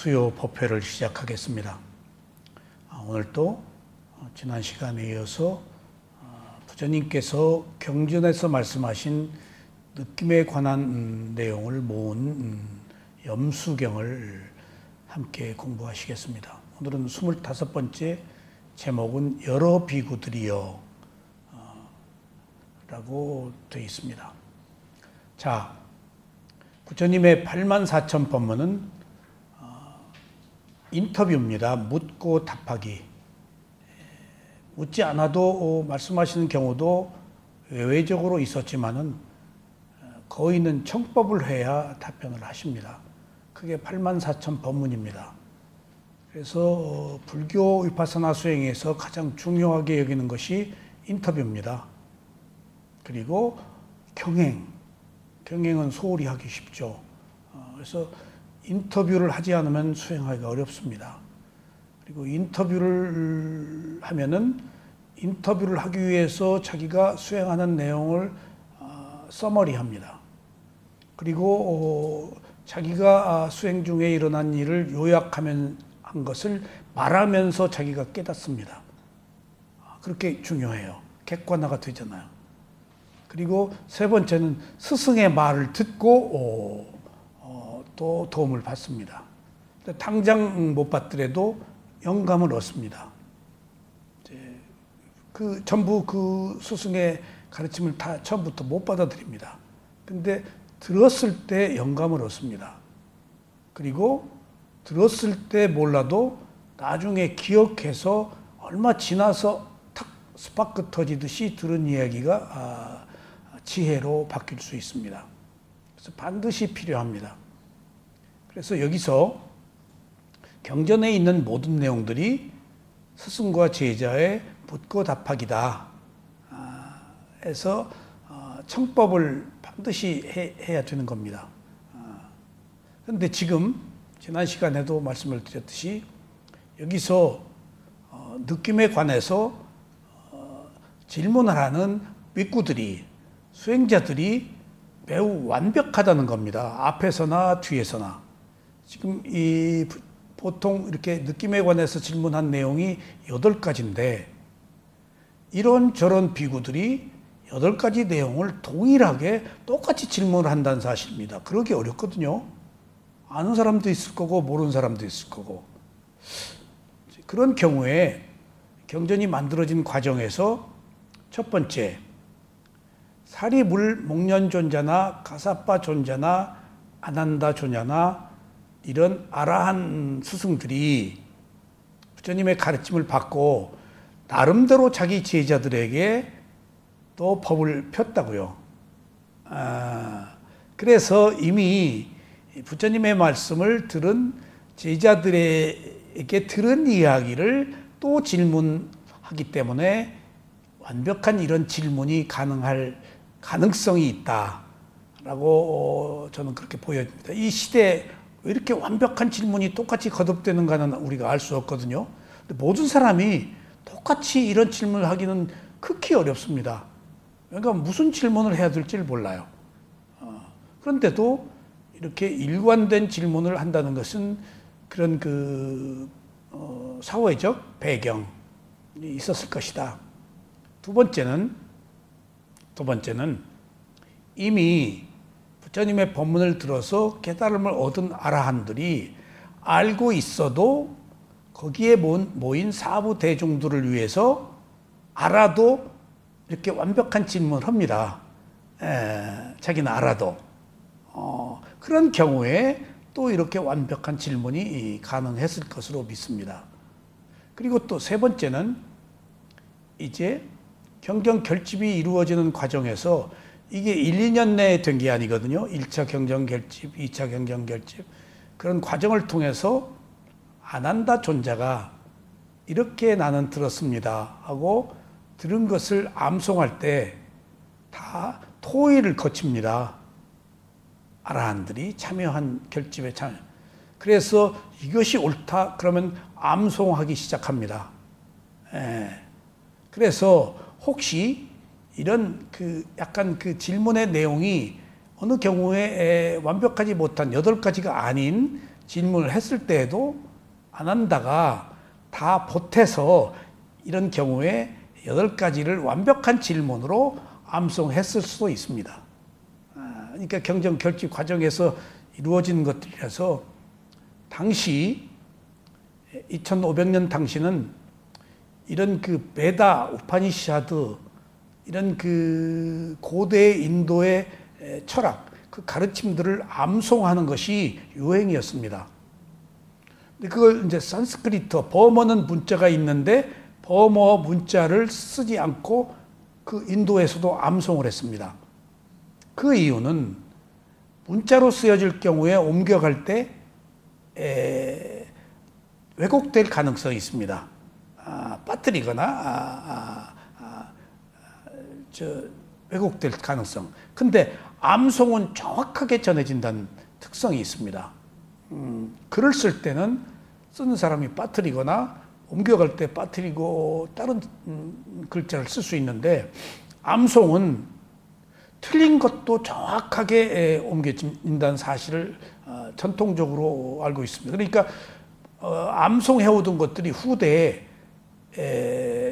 수요 법회를 시작하겠습니다. 오늘도 지난 시간에 이어서 부처님께서 경전에서 말씀하신 느낌에 관한 내용을 모은 염수경을 함께 공부하시겠습니다. 오늘은 25번째 제목은 여러 비구들이여 라고 되어 있습니다. 자, 부처님의 84,000법문은 인터뷰입니다. 묻고 답하기. 묻지 않아도 말씀하시는 경우도 외외적으로 있었지만은 거의는 청법을 해야 답변을 하십니다. 그게 84,000법문입니다. 그래서 불교 위파사나 수행에서 가장 중요하게 여기는 것이 인터뷰입니다. 그리고 경행은 소홀히 하기 쉽죠. 그래서 인터뷰를 하지 않으면 수행하기가 어렵습니다. 그리고 인터뷰를 하면은 인터뷰를 하기 위해서 자기가 수행하는 내용을 서머리합니다. 그리고 자기가 수행 중에 일어난 일을 요약하면 한 것을 말하면서 자기가 깨닫습니다. 그렇게 중요해요. 객관화가 되잖아요. 그리고 세 번째는 스승의 말을 듣고 또 도움을 받습니다. 당장 못 받더라도 영감을 얻습니다. 전부 그 스승의 가르침을 다 처음부터 못 받아들입니다. 근데 들었을 때 영감을 얻습니다. 그리고 들었을 때 몰라도 나중에 기억해서 얼마 지나서 탁 스파크 터지듯이 들은 이야기가 지혜로 바뀔 수 있습니다. 그래서 반드시 필요합니다. 그래서 여기서 경전에 있는 모든 내용들이 스승과 제자의 묻고 답하기다 해서 청법을 반드시 해야 되는 겁니다. 그런데 지금 지난 시간에도 말씀을 드렸듯이 여기서 느낌에 관해서 질문을 하는 윗구들이 수행자들이 매우 완벽하다는 겁니다. 앞에서나 뒤에서나. 지금 보통 이렇게 느낌에 관해서 질문한 내용이 8가지인데 이런저런 비구들이 8가지 내용을 동일하게 똑같이 질문을 한다는 사실입니다. 그러기 어렵거든요. 아는 사람도 있을 거고 모르는 사람도 있을 거고. 그런 경우에 경전이 만들어진 과정에서 첫 번째, 사리물 목련존자나 가사빠 존자나 아난다 존자나 이런 아라한 스승들이 부처님의 가르침을 받고 나름대로 자기 제자들에게 또 법을 폈다고요. 그래서 이미 부처님의 말씀을 들은 제자들에게 들은 이야기를 또 질문하기 때문에 완벽한 이런 질문이 가능할 가능성이 있다라고 저는 그렇게 보여집니다. 이 시대에 왜 이렇게 완벽한 질문이 똑같이 거듭되는가는 우리가 알 수 없거든요. 근데 모든 사람이 똑같이 이런 질문을 하기는 극히 어렵습니다. 그러니까 무슨 질문을 해야 될지를 몰라요. 그런데도 이렇게 일관된 질문을 한다는 것은 그런 사회적 배경이 있었을 것이다. 두 번째는 이미 부처님의 법문을 들어서 깨달음을 얻은 아라한들이 알고 있어도 거기에 모인 사부 대중들을 위해서 알아도 이렇게 완벽한 질문을 합니다. 자기는 알아도. 그런 경우에 또 이렇게 완벽한 질문이 가능했을 것으로 믿습니다. 그리고 또 세 번째는 이제 경전 결집이 이루어지는 과정에서 이게 1, 2년 내에 된 게 아니거든요. 1차 경전 결집, 2차 경전 결집. 그런 과정을 통해서 아난다 존자가 이렇게 나는 들었습니다 하고 들은 것을 암송할 때 다 토의를 거칩니다. 아라한들이 참여한 결집에 참여. 그래서 이것이 옳다 그러면 암송하기 시작합니다. 그래서 혹시 이런 약간 질문의 내용이 어느 경우에 완벽하지 못한 8가지가 아닌 질문을 했을 때에도 안 한다가 다 보태서 이런 경우에 8가지를 완벽한 질문으로 암송했을 수도 있습니다. 그러니까 경정 결집 과정에서 이루어진 것들이라서 당시 2500년 당시는 이런 그 베다 우파니샤드 이런 그 고대 인도의 철학 그 가르침들을 암송하는 것이 유행이었습니다. 근데 그걸 이제 산스크리트 버머는 문자가 있는데 버머 문자를 쓰지 않고 그 인도에서도 암송을 했습니다. 그 이유는 문자로 쓰여질 경우에 옮겨갈 때 왜곡될 가능성이 있습니다. 빠뜨리거나 왜곡될 가능성. 근데 암송은 정확하게 전해진다는 특성이 있습니다. 글을 쓸 때는 쓰는 사람이 빠뜨리거나 옮겨갈 때 빠뜨리고 다른 글자를 쓸 수 있는데 암송은 틀린 것도 정확하게 옮겨진다는 사실을 전통적으로 알고 있습니다. 그러니까 암송해오던 것들이 후대에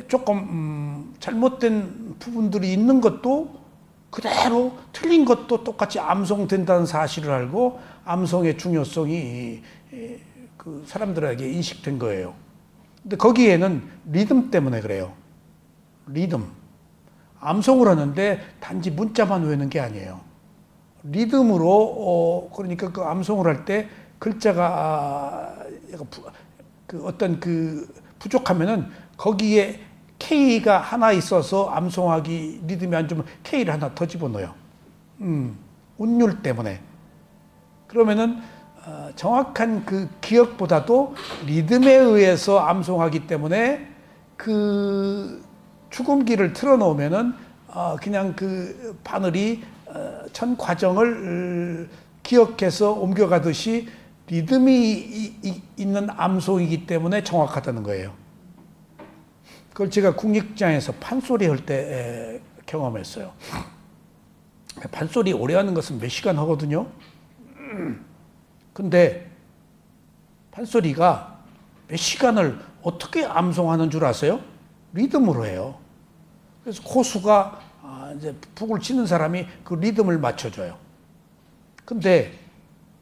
조금 잘못된 부분들이 있는 것도 그대로 틀린 것도 똑같이 암송된다는 사실을 알고 암송의 중요성이 그 사람들에게 인식된 거예요. 근데 거기에는 리듬 때문에 그래요. 리듬. 암송을 하는데 단지 문자만 외우는 게 아니에요. 리듬으로 그러니까 그 암송을 할 때 글자가 그 어떤 그 부족하면은 거기에 K가 하나 있어서 암송하기 리듬이 안 좋으면 K를 하나 더 집어넣어요. 운율 때문에. 그러면은 정확한 그 기억보다도 리듬에 의해서 암송하기 때문에 그 축음기를 틀어놓으면은 그냥 그 바늘이 전 과정을 기억해서 옮겨가듯이 리듬이 있는 암송이기 때문에 정확하다는 거예요. 그걸 제가 국립극장에서 판소리 할 때 경험했어요. 판소리 오래 하는 것은 몇 시간 하거든요. 근데 판소리가 몇 시간을 어떻게 암송하는 줄 아세요? 리듬으로 해요. 그래서 고수가 이제 북을 치는 사람이 그 리듬을 맞춰줘요. 근데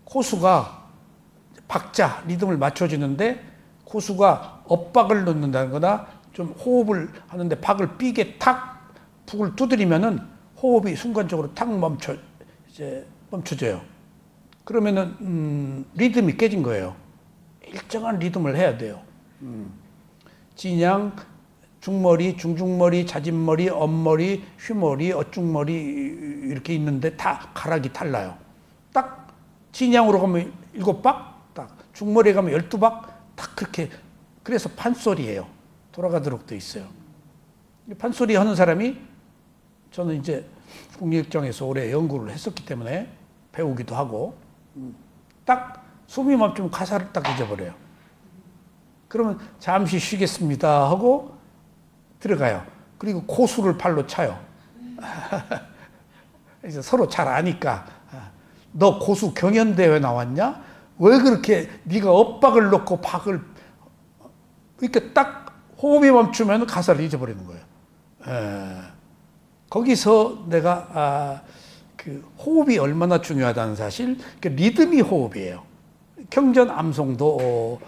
고수가 박자, 리듬을 맞춰주는데 고수가 엇박을 넣는다는 거나 좀 호흡을 하는데 박을 삐게 탁 북을 두드리면은 호흡이 순간적으로 탁 멈춰져요. 그러면은 리듬이 깨진 거예요. 일정한 리듬을 해야 돼요. 진양, 중머리, 중중머리, 자진머리, 엄머리, 휘머리, 어중머리 이렇게 있는데 다 가락이 달라요. 딱 진양으로 가면 7박, 딱 중머리에 가면 12박, 딱 그렇게. 그래서 판소리예요. 돌아가도록 돼 있어요. 판소리 하는 사람이 저는 이제 국립극장에서 오래 연구를 했었기 때문에 배우기도 하고 딱 숨이 멈추면 가사를 딱 잊어버려요. 그러면 잠시 쉬겠습니다 하고 들어가요. 그리고 고수를 발로 차요. 이제 서로 잘 아니까 너 고수 경연대회 나왔냐? 왜 그렇게 네가 엇박을 넣고 박을 이렇게 딱 호흡이 멈추면 가사를 잊어버리는 거예요. 거기서 내가 그 호흡이 얼마나 중요하다는 사실, 그 리듬이 호흡이에요. 경전 암송도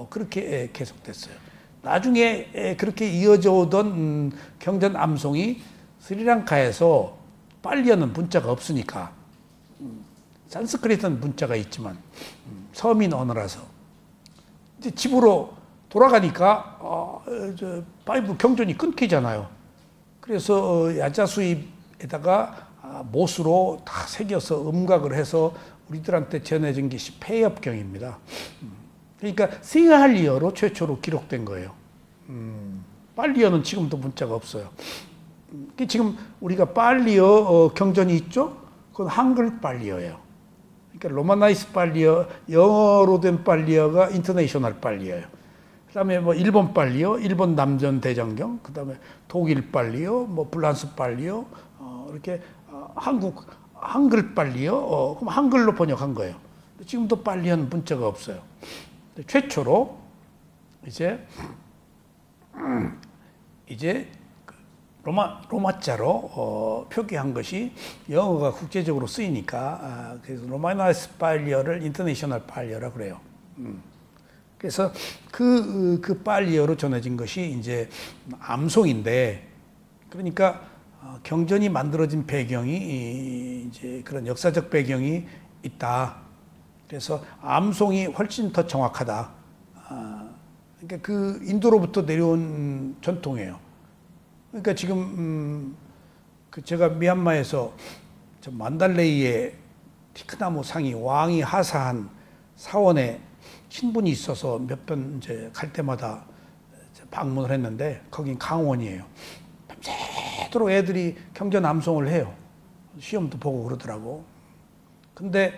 그렇게 계속됐어요. 나중에 그렇게 이어져 오던 경전 암송이 스리랑카에서 빨리어는 문자가 없으니까 산스크리트는 문자가 있지만 서민 언어라서 이제 집으로 돌아가니까 바이블 경전이 끊기잖아요. 그래서 야자수입에다가 못으로 다 새겨서 음각을 해서 우리들한테 전해진 것이 폐협경입니다. 그러니까 싱할리어로 최초로 기록된 거예요. 빨리어는 지금도 문자가 없어요. 지금 우리가 빨리어 경전이 있죠? 그건 한글 빨리어예요. 그러니까 로마나이스 빨리어, 영어로 된 빨리어가 인터내셔널 빨리어예요. 그 다음에 뭐 일본 빨리어, 일본 남전 대장경, 그 다음에 독일 빨리어, 뭐 프랑스 빨리어, 이렇게 한글 빨리어, 그럼 한글로 번역한 거예요. 지금도 빨리한 문자가 없어요. 최초로 이제 그 로마자로 표기한 것이 영어가 국제적으로 쓰이니까 그래서 로마나이스 파일리어를 인터내셔널 파일리어라 그래요. 그래서 그 파일리어로 전해진 것이 이제 암송인데, 그러니까 경전이 만들어진 배경이 이제 그런 역사적 배경이 있다. 그래서 암송이 훨씬 더 정확하다. 그러니까 그 인도로부터 내려온 전통이에요. 그러니까 지금 그 제가 미얀마에서 저 만달레이에 티크나무 상이 왕이 하사한 사원에 친분이 있어서 몇 번 이제 갈 때마다 방문을 했는데, 거긴 강원이에요. 밤새도록 애들이 경전 암송을 해요. 시험도 보고 그러더라고. 근데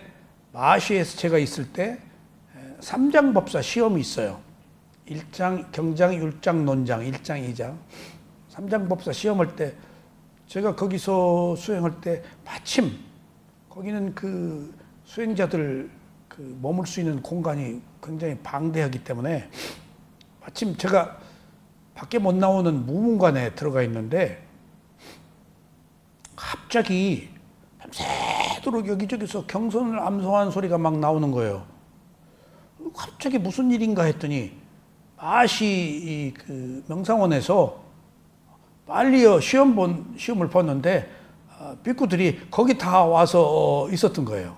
마시에서 제가 있을 때 삼장법사 시험이 있어요. 경장, 율장, 논장, 1장, 2장. 삼장법사 시험할 때 제가 거기서 수행할 때 마침 거기는 그 수행자들 그 머물 수 있는 공간이 굉장히 방대하기 때문에 마침 제가 밖에 못 나오는 무문관에 들어가 있는데 갑자기 밤새도록 여기저기서 경선을 암송하는 소리가 막 나오는 거예요. 갑자기 무슨 일인가 했더니 마시 그 명상원에서 빨리요 시험을 봤는데 비구들이 거기 다 와서 있었던 거예요.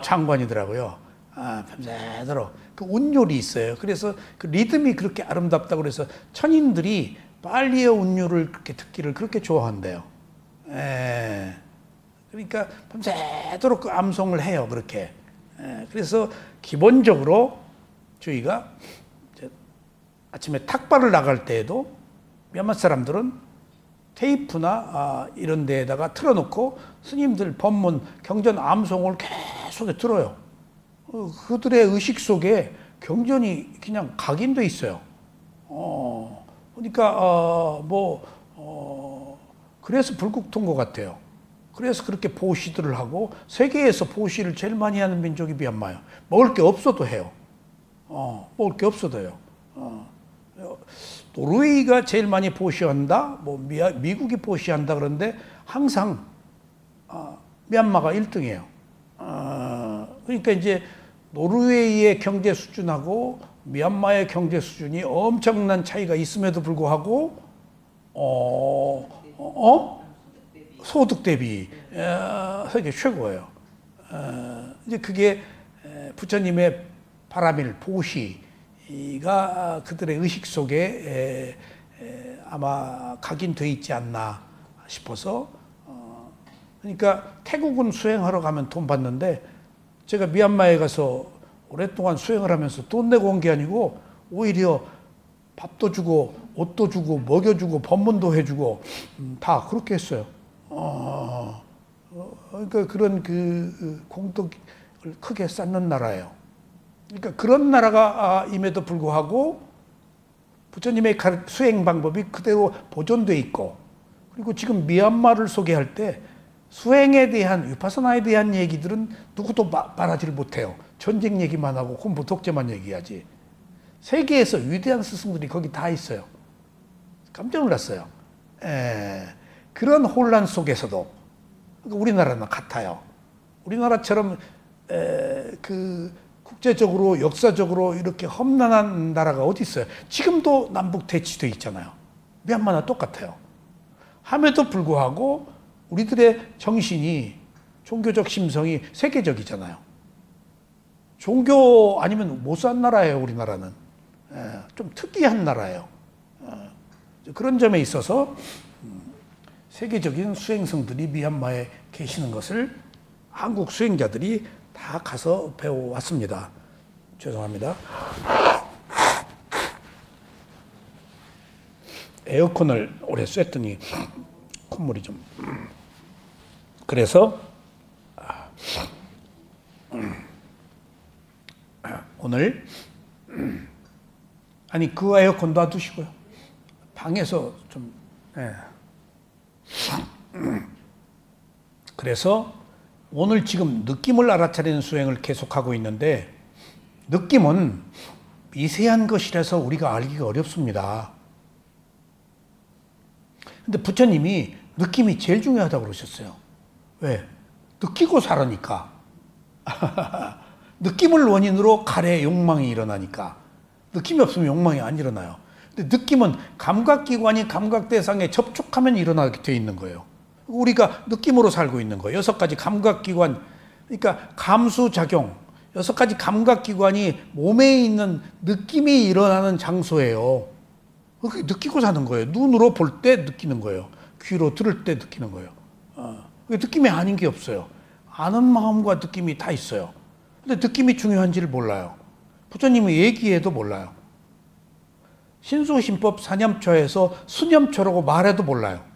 창관이더라고요. 밤새도록 그 운율이 있어요. 그래서 그 리듬이 그렇게 아름답다고 그래서 천인들이 빨리의 운율을 그렇게 듣기를 그렇게 좋아한대요. 그러니까 밤새도록 그 암송을 해요. 그렇게. 그래서 기본적으로 저희가 아침에 탁발을 나갈 때에도 미얀마 사람들은 테이프나 이런 데에다가 틀어놓고 스님들 법문 경전 암송을 계속 들어요. 그들의 의식 속에 경전이 그냥 각인돼 있어요. 그러니까 그래서 불국토인 것 같아요. 그래서 그렇게 보시들을 하고 세계에서 보시를 제일 많이 하는 민족이 미얀마예요. 먹을 게 없어도 해요. 먹을 게 없어도 해요. 노르웨이가 제일 많이 보시한다. 미국이 보시한다 그런데 항상 미얀마가 1등이에요. 그러니까 이제 노르웨이의 경제 수준하고 미얀마의 경제 수준이 엄청난 차이가 있음에도 불구하고 소득 대비 세계 최고예요. 이제 그게 부처님의 바라밀 보시가 그들의 의식 속에 아마 각인되어 있지 않나 싶어서. 그러니까 태국은 수행하러 가면 돈 받는데 제가 미얀마에 가서 오랫동안 수행을 하면서 돈 내고 온 게 아니고 오히려 밥도 주고 옷도 주고 먹여주고 법문도 해주고 다 그렇게 했어요. 그러니까 그런 그 공덕을 크게 쌓는 나라예요. 그러니까 그런 나라가 임에도 불구하고 부처님의 수행 방법이 그대로 보존돼 있고, 그리고 지금 미얀마를 소개할 때 수행에 대한 위파사나에 대한 얘기들은 누구도 말하지를 못해요. 전쟁 얘기만 하고 공부 독재만 얘기하지. 세계에서 위대한 스승들이 거기 다 있어요. 깜짝 놀랐어요. 그런 혼란 속에서도 우리나라는 같아요. 우리나라처럼 그 국제적으로 역사적으로 이렇게 험난한 나라가 어디 있어요? 지금도 남북 대치돼 있잖아요. 미얀마나 똑같아요. 함에도 불구하고 우리들의 정신이, 종교적 심성이 세계적이잖아요. 종교 아니면 못 산 나라예요, 우리나라는. 좀 특이한 나라예요. 그런 점에 있어서 세계적인 수행성들이 미얀마에 계시는 것을 한국 수행자들이 다 가서 배워왔습니다. 죄송합니다. 에어컨을 오래 쐈더니 콧물이 좀. 그래서 오늘 아니 그 에어컨 놔두시고요. 방에서 좀. 그래서 오늘 지금 느낌을 알아차리는 수행을 계속하고 있는데 느낌은 미세한 것이라서 우리가 알기가 어렵습니다. 근데 부처님이 느낌이 제일 중요하다고 그러셨어요. 왜? 느끼고 살으니까. 느낌을 원인으로 가래 욕망이 일어나니까. 느낌이 없으면 욕망이 안 일어나요. 근데 느낌은 감각기관이 감각대상에 접촉하면 일어나게 돼 있는 거예요. 우리가 느낌으로 살고 있는 거예요. 6가지 감각기관, 그러니까 감수작용, 6가지 감각기관이 몸에 있는 느낌이 일어나는 장소예요. 그렇게 느끼고 사는 거예요. 눈으로 볼 때 느끼는 거예요. 귀로 들을 때 느끼는 거예요. 느낌이 아닌 게 없어요. 아는 마음과 느낌이 다 있어요. 근데 느낌이 중요한지를 몰라요. 부처님이 얘기해도 몰라요. 신수신법 사념초에서 수념초라고 말해도 몰라요.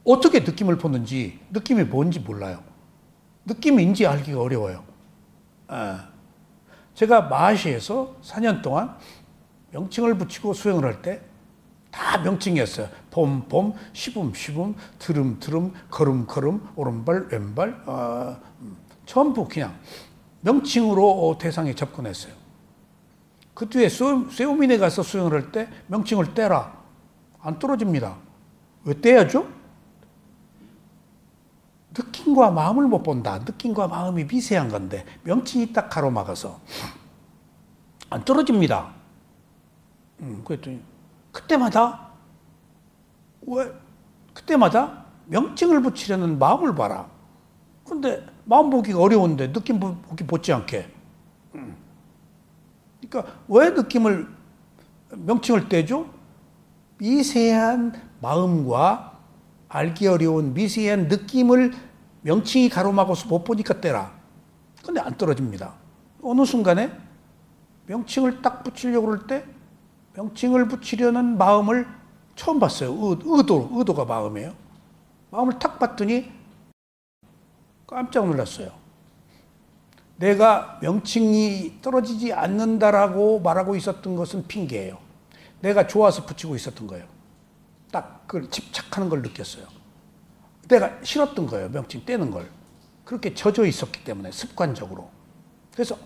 어떻게 느낌을 보는지, 느낌이 뭔지 몰라요. 느낌인지 알기가 어려워요. 제가 마하시에서 4년 동안 명칭을 붙이고 수행을 할 때 다 명칭이었어요. 봄, 봄, 시붐, 시붐, 드름, 드름, 걸음, 걸음, 오른발, 왼발, 전부 그냥 명칭으로 대상에 접근했어요. 그 뒤에 세우민에 가서 수행을 할 때 명칭을 떼라. 안 떨어집니다. 왜 떼야죠? 느낌과 마음을 못 본다. 느낌과 마음이 미세한 건데 명칭이 딱 가로막아서 안 떨어집니다. 그랬더니 그때마다 명칭을 붙이려는 마음을 봐라. 근데 마음 보기가 어려운데 느낌 보기 못지 않게. 그러니까 왜 명칭을 떼죠? 미세한 마음과 알기 어려운 미세한 느낌을 명칭이 가로막아서 못 보니까 떼라. 근데 안 떨어집니다. 어느 순간에 명칭을 딱 붙이려고 그럴 때 명칭을 붙이려는 마음을 처음 봤어요. 의도가 마음이에요. 마음을 탁 봤더니 깜짝 놀랐어요. 내가 명칭이 떨어지지 않는다라고 말하고 있었던 것은 핑계예요. 내가 좋아서 붙이고 있었던 거예요. 딱 그걸 집착하는 걸 느꼈어요. 내가 싫었던 거예요. 명칭 떼는 걸. 그렇게 젖어 있었기 때문에 습관적으로. 그래서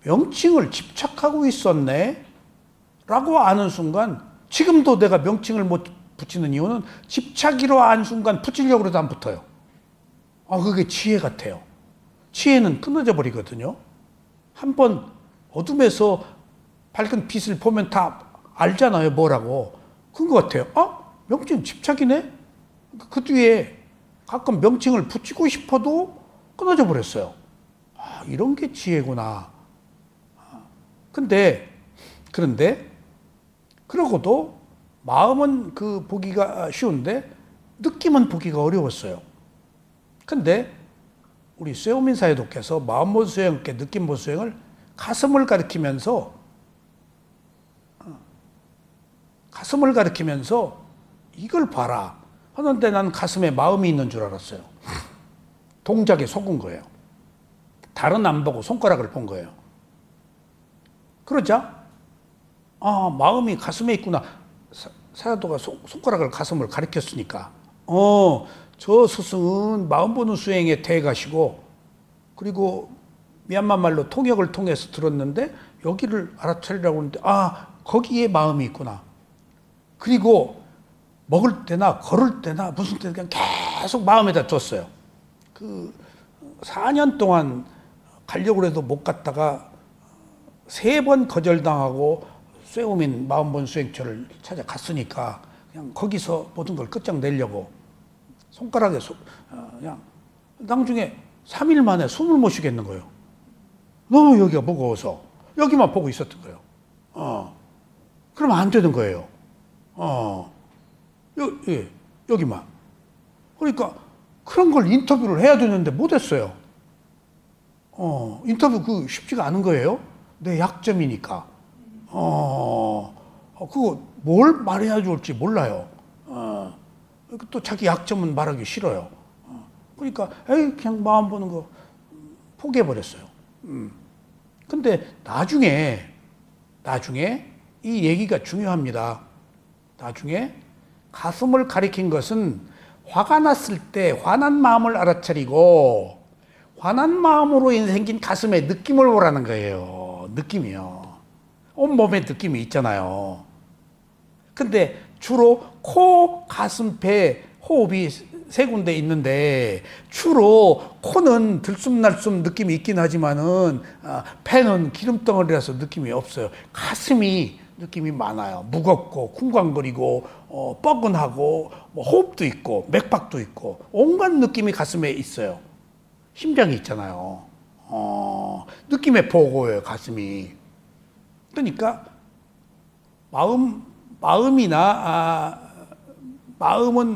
명칭을 집착하고 있었네 라고 아는 순간 지금도 내가 명칭을 못 붙이는 이유는 집착이로 안 순간 붙이려고 해도 안 붙어요. 그게 지혜 같아요. 지혜는 끊어져 버리거든요. 한번 어둠에서 밝은 빛을 보면 다 알잖아요. 뭐라고. 그런 것 같아요. 명칭 집착이네? 그 뒤에 가끔 명칭을 붙이고 싶어도 끊어져 버렸어요. 이런 게 지혜구나. 그런데 그러고도 마음은 보기가 쉬운데 느낌은 보기가 어려웠어요. 근데 우리 쇠오민 사회도께서 마음본 수행께 느낌본 수행을 가슴을 가리키면서 이걸 봐라 하는데 난 가슴에 마음이 있는 줄 알았어요. 동작에 속은 거예요. 달은 안 보고 손가락을 본 거예요. 그러자 마음이 가슴에 있구나. 사도가 손가락을 가슴을 가리켰으니까 저 스승은 마음 보는 수행에 대가시고 그리고 미얀마 말로 통역을 통해서 들었는데 여기를 알아차리라고 하는데 거기에 마음이 있구나. 그리고 먹을 때나 걸을 때나 무슨 때나 그냥 계속 마음에다 뒀어요. 4년 동안 가려고 해도 못 갔다가 3번 거절당하고 쇠오민 마음본 수행처를 찾아갔으니까 그냥 거기서 모든 걸 끝장내려고 손가락에 그냥 나중에 3일 만에 숨을 못 쉬겠는 거예요. 너무 여기가 무거워서 여기만 보고 있었던 거예요. 그러면 안 되는 거예요. 여기만. 그러니까 그런 걸 인터뷰를 해야 되는데 못했어요. 인터뷰 쉽지가 않은 거예요. 내 약점이니까. 그거 뭘 말해야 좋을지 몰라요. 또 자기 약점은 말하기 싫어요. 그러니까 그냥 마음 보는 거 포기해버렸어요. 근데 나중에 이 얘기가 중요합니다. 나중에 가슴을 가리킨 것은 화가 났을 때 화난 마음을 알아차리고 화난 마음으로 인해 생긴 가슴에 느낌을 보라는 거예요. 느낌이요. 온몸에 느낌이 있잖아요. 근데 주로 코, 가슴, 배, 호흡이 세 군데 있는데 주로 코는 들숨날숨 느낌이 있긴 하지만은 배는 기름덩어리라서 느낌이 없어요. 가슴이 느낌이 많아요. 무겁고 쿵쾅거리고 뻐근하고 뭐 호흡도 있고 맥박도 있고 온갖 느낌이 가슴에 있어요. 심장이 있잖아요. 느낌에 보고요, 가슴이. 그러니까 마음은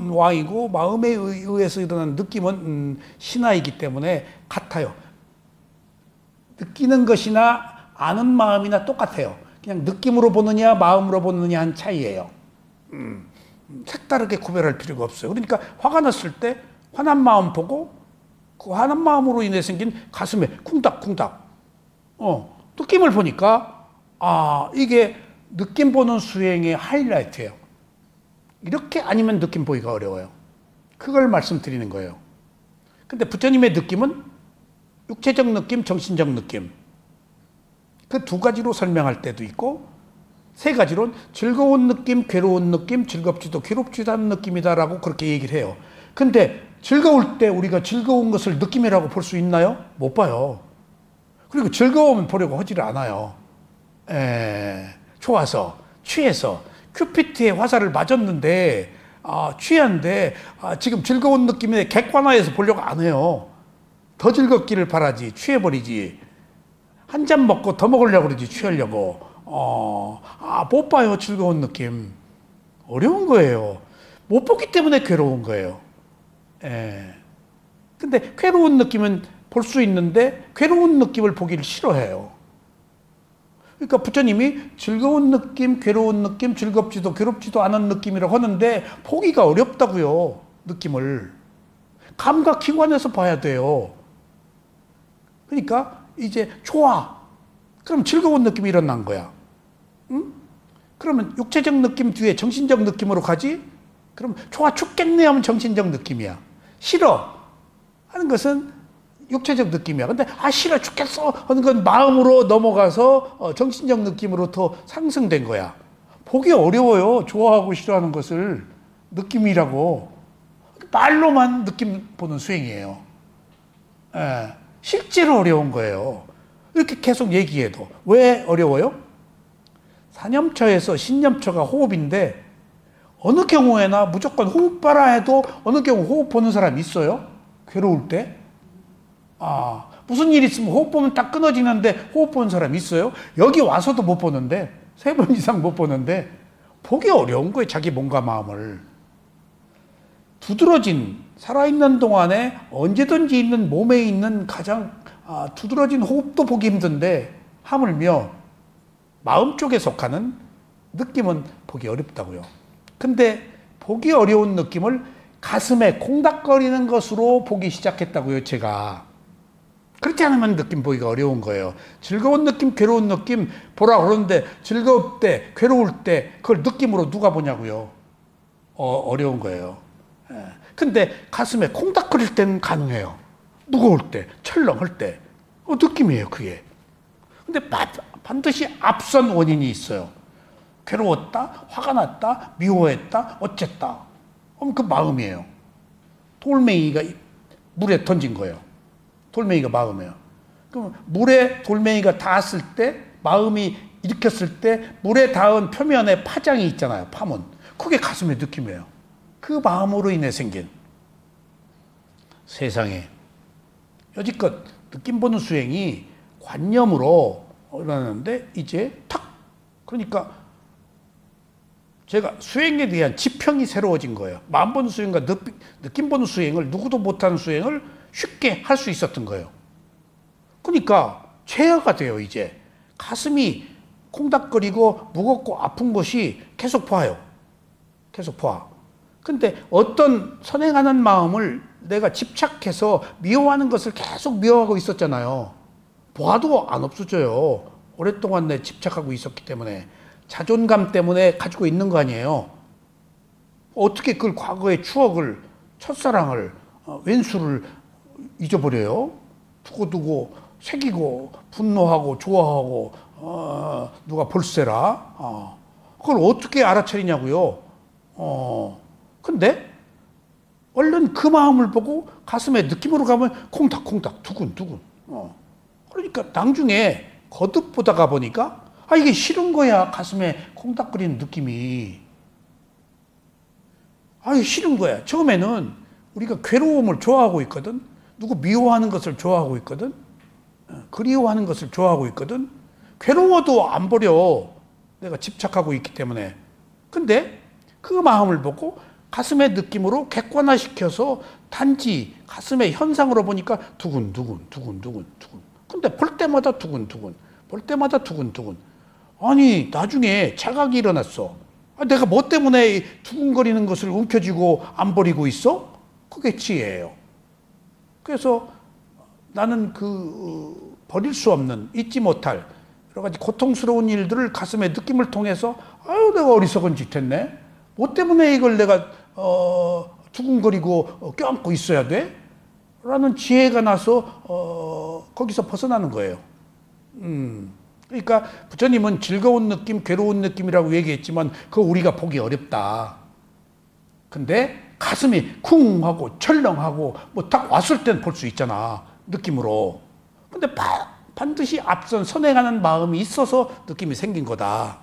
왕이고 마음에 의해서 일어나는 느낌은 신하이기 때문에 같아요. 느끼는 것이나 아는 마음이나 똑같아요. 그냥 느낌으로 보느냐 마음으로 보느냐 한 차이예요. 색다르게 구별할 필요가 없어요. 그러니까 화가 났을 때 화난 마음 보고 그 화난 마음으로 인해 생긴 가슴에 쿵닥쿵닥 느낌을 보니까 이게 느낌 보는 수행의 하이라이트예요. 이렇게 아니면 느낌 보기가 어려워요. 그걸 말씀드리는 거예요. 근데 부처님의 느낌은 육체적 느낌, 정신적 느낌. 그 두 가지로 설명할 때도 있고 세 가지로는 즐거운 느낌, 괴로운 느낌, 즐겁지도 괴롭지도 않은 느낌이다라고 그렇게 얘기를 해요. 근데 즐거울 때 우리가 즐거운 것을 느낌이라고 볼 수 있나요? 못 봐요. 그리고 즐거우면 보려고 하지를 않아요. 좋아서, 취해서 큐피트의 화살을 맞았는데 취한데 지금 즐거운 느낌에 객관화해서 보려고 안 해요. 더 즐겁기를 바라지 취해버리지. 한 잔 먹고 더 먹으려고 그러지 취하려고. 못 봐요. 즐거운 느낌. 어려운 거예요. 못 보기 때문에 괴로운 거예요. 근데 괴로운 느낌은 볼 수 있는데 괴로운 느낌을 보기를 싫어해요. 그러니까 부처님이 즐거운 느낌, 괴로운 느낌, 즐겁지도 괴롭지도 않은 느낌이라고 하는데 보기가 어렵다고요. 느낌을. 감각기관에서 봐야 돼요. 그러니까 이제 좋아. 그럼 즐거운 느낌이 일어난 거야. 응? 그러면 육체적 느낌 뒤에 정신적 느낌으로 가지? 그럼 좋아 죽겠네 하면 정신적 느낌이야. 싫어 하는 것은 육체적 느낌이야. 근데 싫어 죽겠어 하는 건 마음으로 넘어가서 정신적 느낌으로 더 상승된 거야. 보기 어려워요. 좋아하고 싫어하는 것을 느낌이라고. 말로만 느낌 보는 수행이에요. 실제로 어려운 거예요. 이렇게 계속 얘기해도. 왜 어려워요? 사념처에서 신념처가 호흡인데 어느 경우에나 무조건 호흡 봐라 해도 어느 경우 호흡 보는 사람 있어요? 괴로울 때? 무슨 일 있으면 호흡 보면 딱 끊어지는데 호흡 보는 사람 있어요? 여기 와서도 못 보는데 3번 이상 못 보는데 보기 어려운 거예요. 자기 몸과 마음을. 두드러진 살아있는 동안에 언제든지 있는 몸에 있는 가장 두드러진 호흡도 보기 힘든데 하물며 마음 쪽에 속하는 느낌은 보기 어렵다고요. 근데 보기 어려운 느낌을 가슴에 콩닥거리는 것으로 보기 시작했다고요. 제가. 그렇지 않으면 느낌 보기가 어려운 거예요. 즐거운 느낌, 괴로운 느낌 보라 그러는데 즐거울 때, 괴로울 때 그걸 느낌으로 누가 보냐고요. 어려운 거예요. 근데 가슴에 콩닥거릴 때는 가능해요. 무거울 때, 철렁할 때. 느낌이에요, 그게. 근데 반드시 앞선 원인이 있어요. 괴로웠다, 화가 났다, 미워했다, 어쨌다. 그럼 그 마음이에요. 돌멩이가 물에 던진 거예요. 돌멩이가 마음이에요. 그럼 물에 돌멩이가 닿았을 때, 마음이 일으켰을 때 물에 닿은 표면에 파장이 있잖아요. 파문. 그게 가슴의 느낌이에요. 그 마음으로 인해 생긴. 세상에 여지껏 느낌 보는 수행이 관념으로 일어나는데 이제 탁. 그러니까 제가 수행에 대한 지평이 새로워진 거예요. 마음 보는 수행과 느낌 보는 수행을 누구도 못하는 수행을 쉽게 할 수 있었던 거예요. 그러니까 체화가 돼요. 이제 가슴이 콩닥거리고 무겁고 아픈 것이 계속 보아요. 계속 봐. 근데 어떤 선행하는 마음을 내가 집착해서 미워하는 것을 계속 미워하고 있었잖아요. 봐도 안 없어져요. 오랫동안 내 집착하고 있었기 때문에. 자존감 때문에 가지고 있는 거 아니에요. 어떻게 그걸 과거의 추억을 첫사랑을 왼수를 잊어버려요. 두고두고 새기고 분노하고 좋아하고 누가 볼세라. 그걸 어떻게 알아차리냐고요. 근데 얼른 그 마음을 보고 가슴에 느낌으로 가면 콩닥콩닥 두근두근. 그러니까 나중에 거듭 보다가 보니까 이게 싫은 거야. 가슴에 콩닥거리는 느낌이. 싫은 거야. 처음에는 우리가 괴로움을 좋아하고 있거든. 누구 미워하는 것을 좋아하고 있거든. 그리워하는 것을 좋아하고 있거든. 괴로워도 안 버려. 내가 집착하고 있기 때문에. 근데 그 마음을 보고 가슴의 느낌으로 객관화시켜서 단지 가슴의 현상으로 보니까 두근두근, 두근두근, 두근. 근데 볼 때마다 두근두근, 볼 때마다 두근두근. 아니, 나중에 자각이 일어났어. 내가 뭐 때문에 두근거리는 것을 움켜쥐고 안 버리고 있어? 그게 지혜예요. 그래서 나는 버릴 수 없는, 잊지 못할 여러 가지 고통스러운 일들을 가슴의 느낌을 통해서 내가 어리석은 짓 했네. 뭐 때문에 이걸 내가 두근거리고 껴안고 있어야 돼? 라는 지혜가 나서 거기서 벗어나는 거예요. 그러니까 부처님은 즐거운 느낌, 괴로운 느낌이라고 얘기했지만 그거 우리가 보기 어렵다. 근데 가슴이 쿵 하고 철렁하고 뭐 딱 왔을 땐 볼 수 있잖아. 느낌으로. 근데 반드시 앞선 선행하는 마음이 있어서 느낌이 생긴 거다.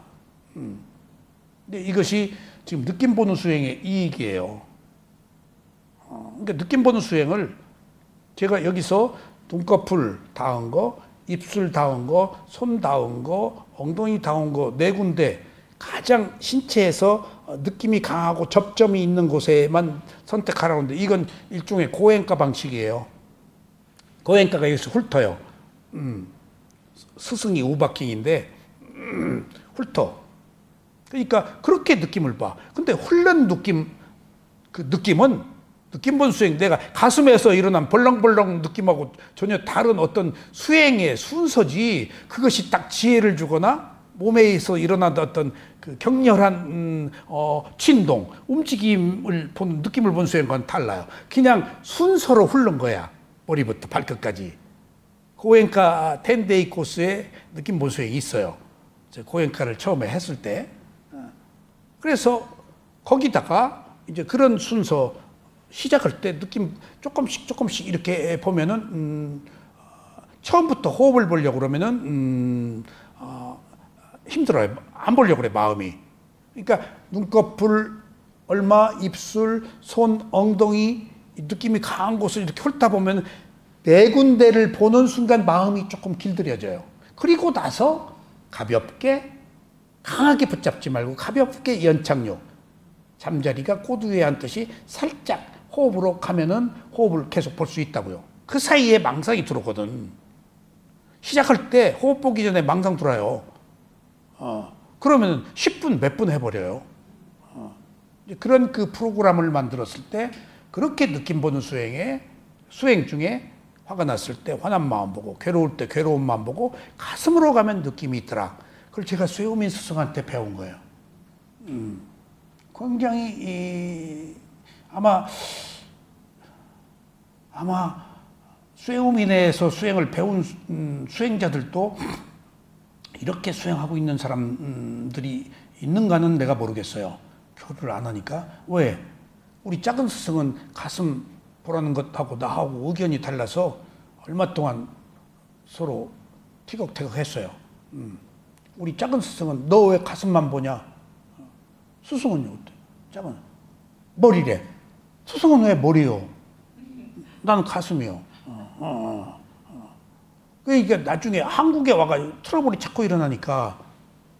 근데 이것이 지금 느낌 보는 수행의 이익이에요. 그러니까 느낌 보는 수행을 제가 여기서 눈꺼풀 닿은 거, 입술 닿은 거, 손 닿은 거, 엉덩이 닿은 거 네 군데 가장 신체에서 느낌이 강하고 접점이 있는 곳에만 선택하라고 하는데 이건 일종의 고행가 방식이에요. 고행가가 여기서 훑어요. 스승이 우박킹인데 훑어. 그러니까 그렇게 느낌을 봐. 근데 훑는 느낌, 그 느낌은 느낌 본 수행, 내가 가슴에서 일어난 벌렁벌렁 느낌하고 전혀 다른 어떤 수행의 순서지, 그것이 딱 지혜를 주거나 몸에서 일어난 어떤 그 격렬한 진동, 움직임을 본 느낌을 본 수행과는 달라요. 그냥 순서로 훑는 거야. 머리부터 발끝까지. 고행가 10데이 코스에 느낌 본 수행이 있어요. 고행가를 처음에 했을 때. 그래서 거기다가 이제 그런 순서 시작할 때 느낌 조금씩 이렇게 보면은 처음부터 호흡을 보려고 그러면은 힘들어요. 안 보려고 그래, 마음이. 그러니까 눈꺼풀 얼마, 입술, 손, 엉덩이 느낌이 강한 곳을 이렇게 훑다 보면 네 군데를 보는 순간 마음이 조금 길들여져요. 그리고 나서 가볍게, 강하게 붙잡지 말고 가볍게 연착륙. 잠자리가 꼬두 위에 앉듯이 살짝 호흡으로 가면은 호흡을 계속 볼 수 있다고요. 그 사이에 망상이 들어오거든. 시작할 때 호흡 보기 전에 망상 들어요. 그러면 10분 몇 분 해버려요. 그런 그 프로그램을 만들었을 때 그렇게 느낌 보는 수행 중에 화가 났을 때 화난 마음 보고, 괴로울 때 괴로운 마음 보고, 가슴으로 가면 느낌이 있더라. 그걸 제가 쇠우민 스승한테 배운 거예요. 굉장히 아마 쇠우민에서 수행을 배운 수행자들도 이렇게 수행하고 있는 사람들이 있는가는 내가 모르겠어요. 교류를 안 하니까. 왜? 우리 작은 스승은 가슴 보라는 것하고 나하고 의견이 달라서 얼마 동안 서로 티격태격 했어요. 우리 작은 스승은 너 왜 가슴만 보냐? 스승은요? 작은 머리래. 스승은 왜 머리요? 나는 가슴이요. 그러니까 나중에 한국에 와가지고 트러블이 자꾸 일어나니까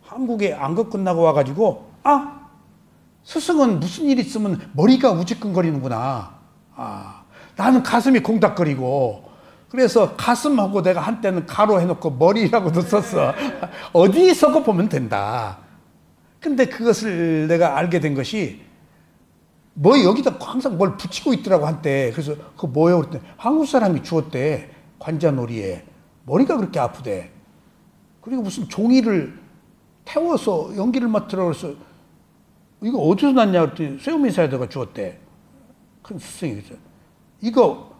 한국에 안거 끝나고 와가지고 스승은 무슨 일 있으면 머리가 우지끈거리는구나. 나는 가슴이 콩닥거리고, 그래서 가슴하고 내가 한때는 가로 해놓고 머리라고도 썼어. 어디서고 보면 된다. 근데 그것을 내가 알게 된 것이 뭐 여기다 항상 뭘 붙이고 있더라고 한때. 그래서 그거 뭐예요? 그랬더니 한국 사람이 주었대. 관자놀이에 머리가 그렇게 아프대. 그리고 무슨 종이를 태워서 연기를 맡으라고 해서 이거 어디서 났냐 그랬더니 쇠우민 사이다가 주었대. 큰 스승이 있어요. 이거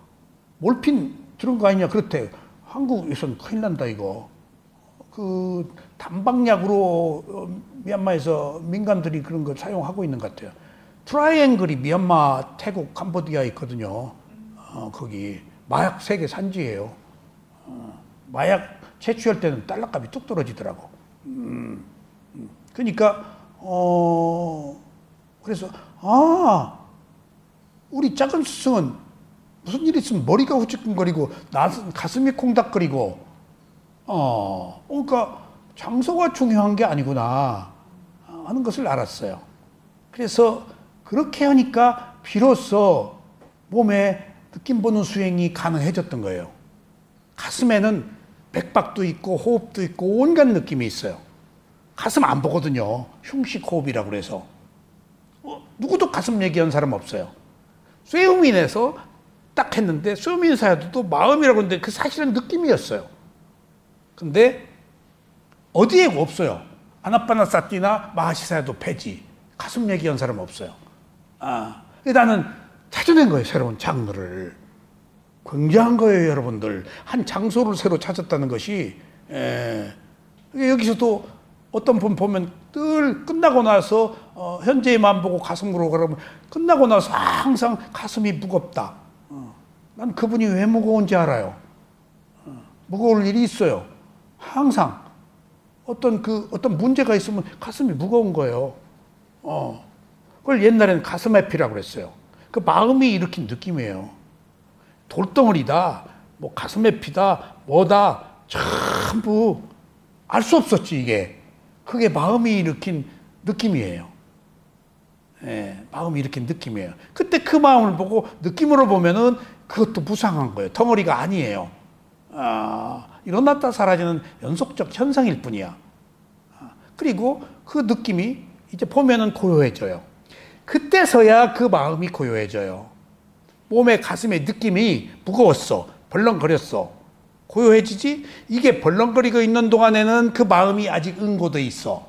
몰핀 들은 거 아니냐? 그렇대. 한국에서는 큰일 난다 이거. 그 단방약으로 미얀마에서 민간들이 그런 걸 사용하고 있는 것 같아요. 트라이앵글이 미얀마, 태국, 캄보디아에 있거든요. 거기 마약 세계 산지예요. 마약 채취할 때는 달러값이 뚝 떨어지더라고. 그러니까 그래서 우리 작은 스승은 무슨 일 있으면 머리가 후측거리고 가슴이 콩닥거리고 그러니까 장소가 중요한 게 아니구나 하는 것을 알았어요. 그래서 그렇게 하니까 비로소 몸에 느낌 보는 수행이 가능해졌던 거예요. 가슴에는 맥박도 있고 호흡도 있고 온갖 느낌이 있어요. 가슴 안 보거든요. 흉식 호흡이라고 그래서. 누구도 가슴 얘기한 사람 없어요. 쇠우민에서 딱 했는데 쇠우민 사야도 마음이라고 했는데 그 사실은 느낌이었어요. 근데 어디에 없어요. 아나파나사티나 마하시사야도 폐지. 가슴 얘기한 사람 없어요. 나는 찾아낸 거예요. 새로운 장르를. 굉장한 거예요, 여러분들. 한 장소를 새로 찾았다는 것이. 여기서도 어떤 분 보면 늘 끝나고 나서 현재만 보고 가슴으로 그러면 끝나고 나서 항상 가슴이 무겁다. 난 그분이 왜 무거운지 알아요. 무거울 일이 있어요. 항상 어떤 문제가 있으면 가슴이 무거운 거예요. 그걸 옛날에는 가슴 에피라고 그랬어요. 그 마음이 일으킨 느낌이에요. 돌덩어리다, 뭐 가슴 에피다, 뭐다, 전부 알 수 없었지, 이게. 그게 마음이 일으킨 느낌이에요. 마음이 일으킨 느낌이에요. 그때 그 마음을 보고 느낌으로 보면은 그것도 무상한 거예요. 덩어리가 아니에요. 일어났다 사라지는 연속적 현상일 뿐이야. 그리고 그 느낌이 이제 보면은 고요해져요. 그때서야 그 마음이 고요해져요. 몸에 가슴에 느낌이 무거웠어. 벌렁거렸어. 고요해지지? 이게 벌렁거리고 있는 동안에는 그 마음이 아직 응고돼 있어.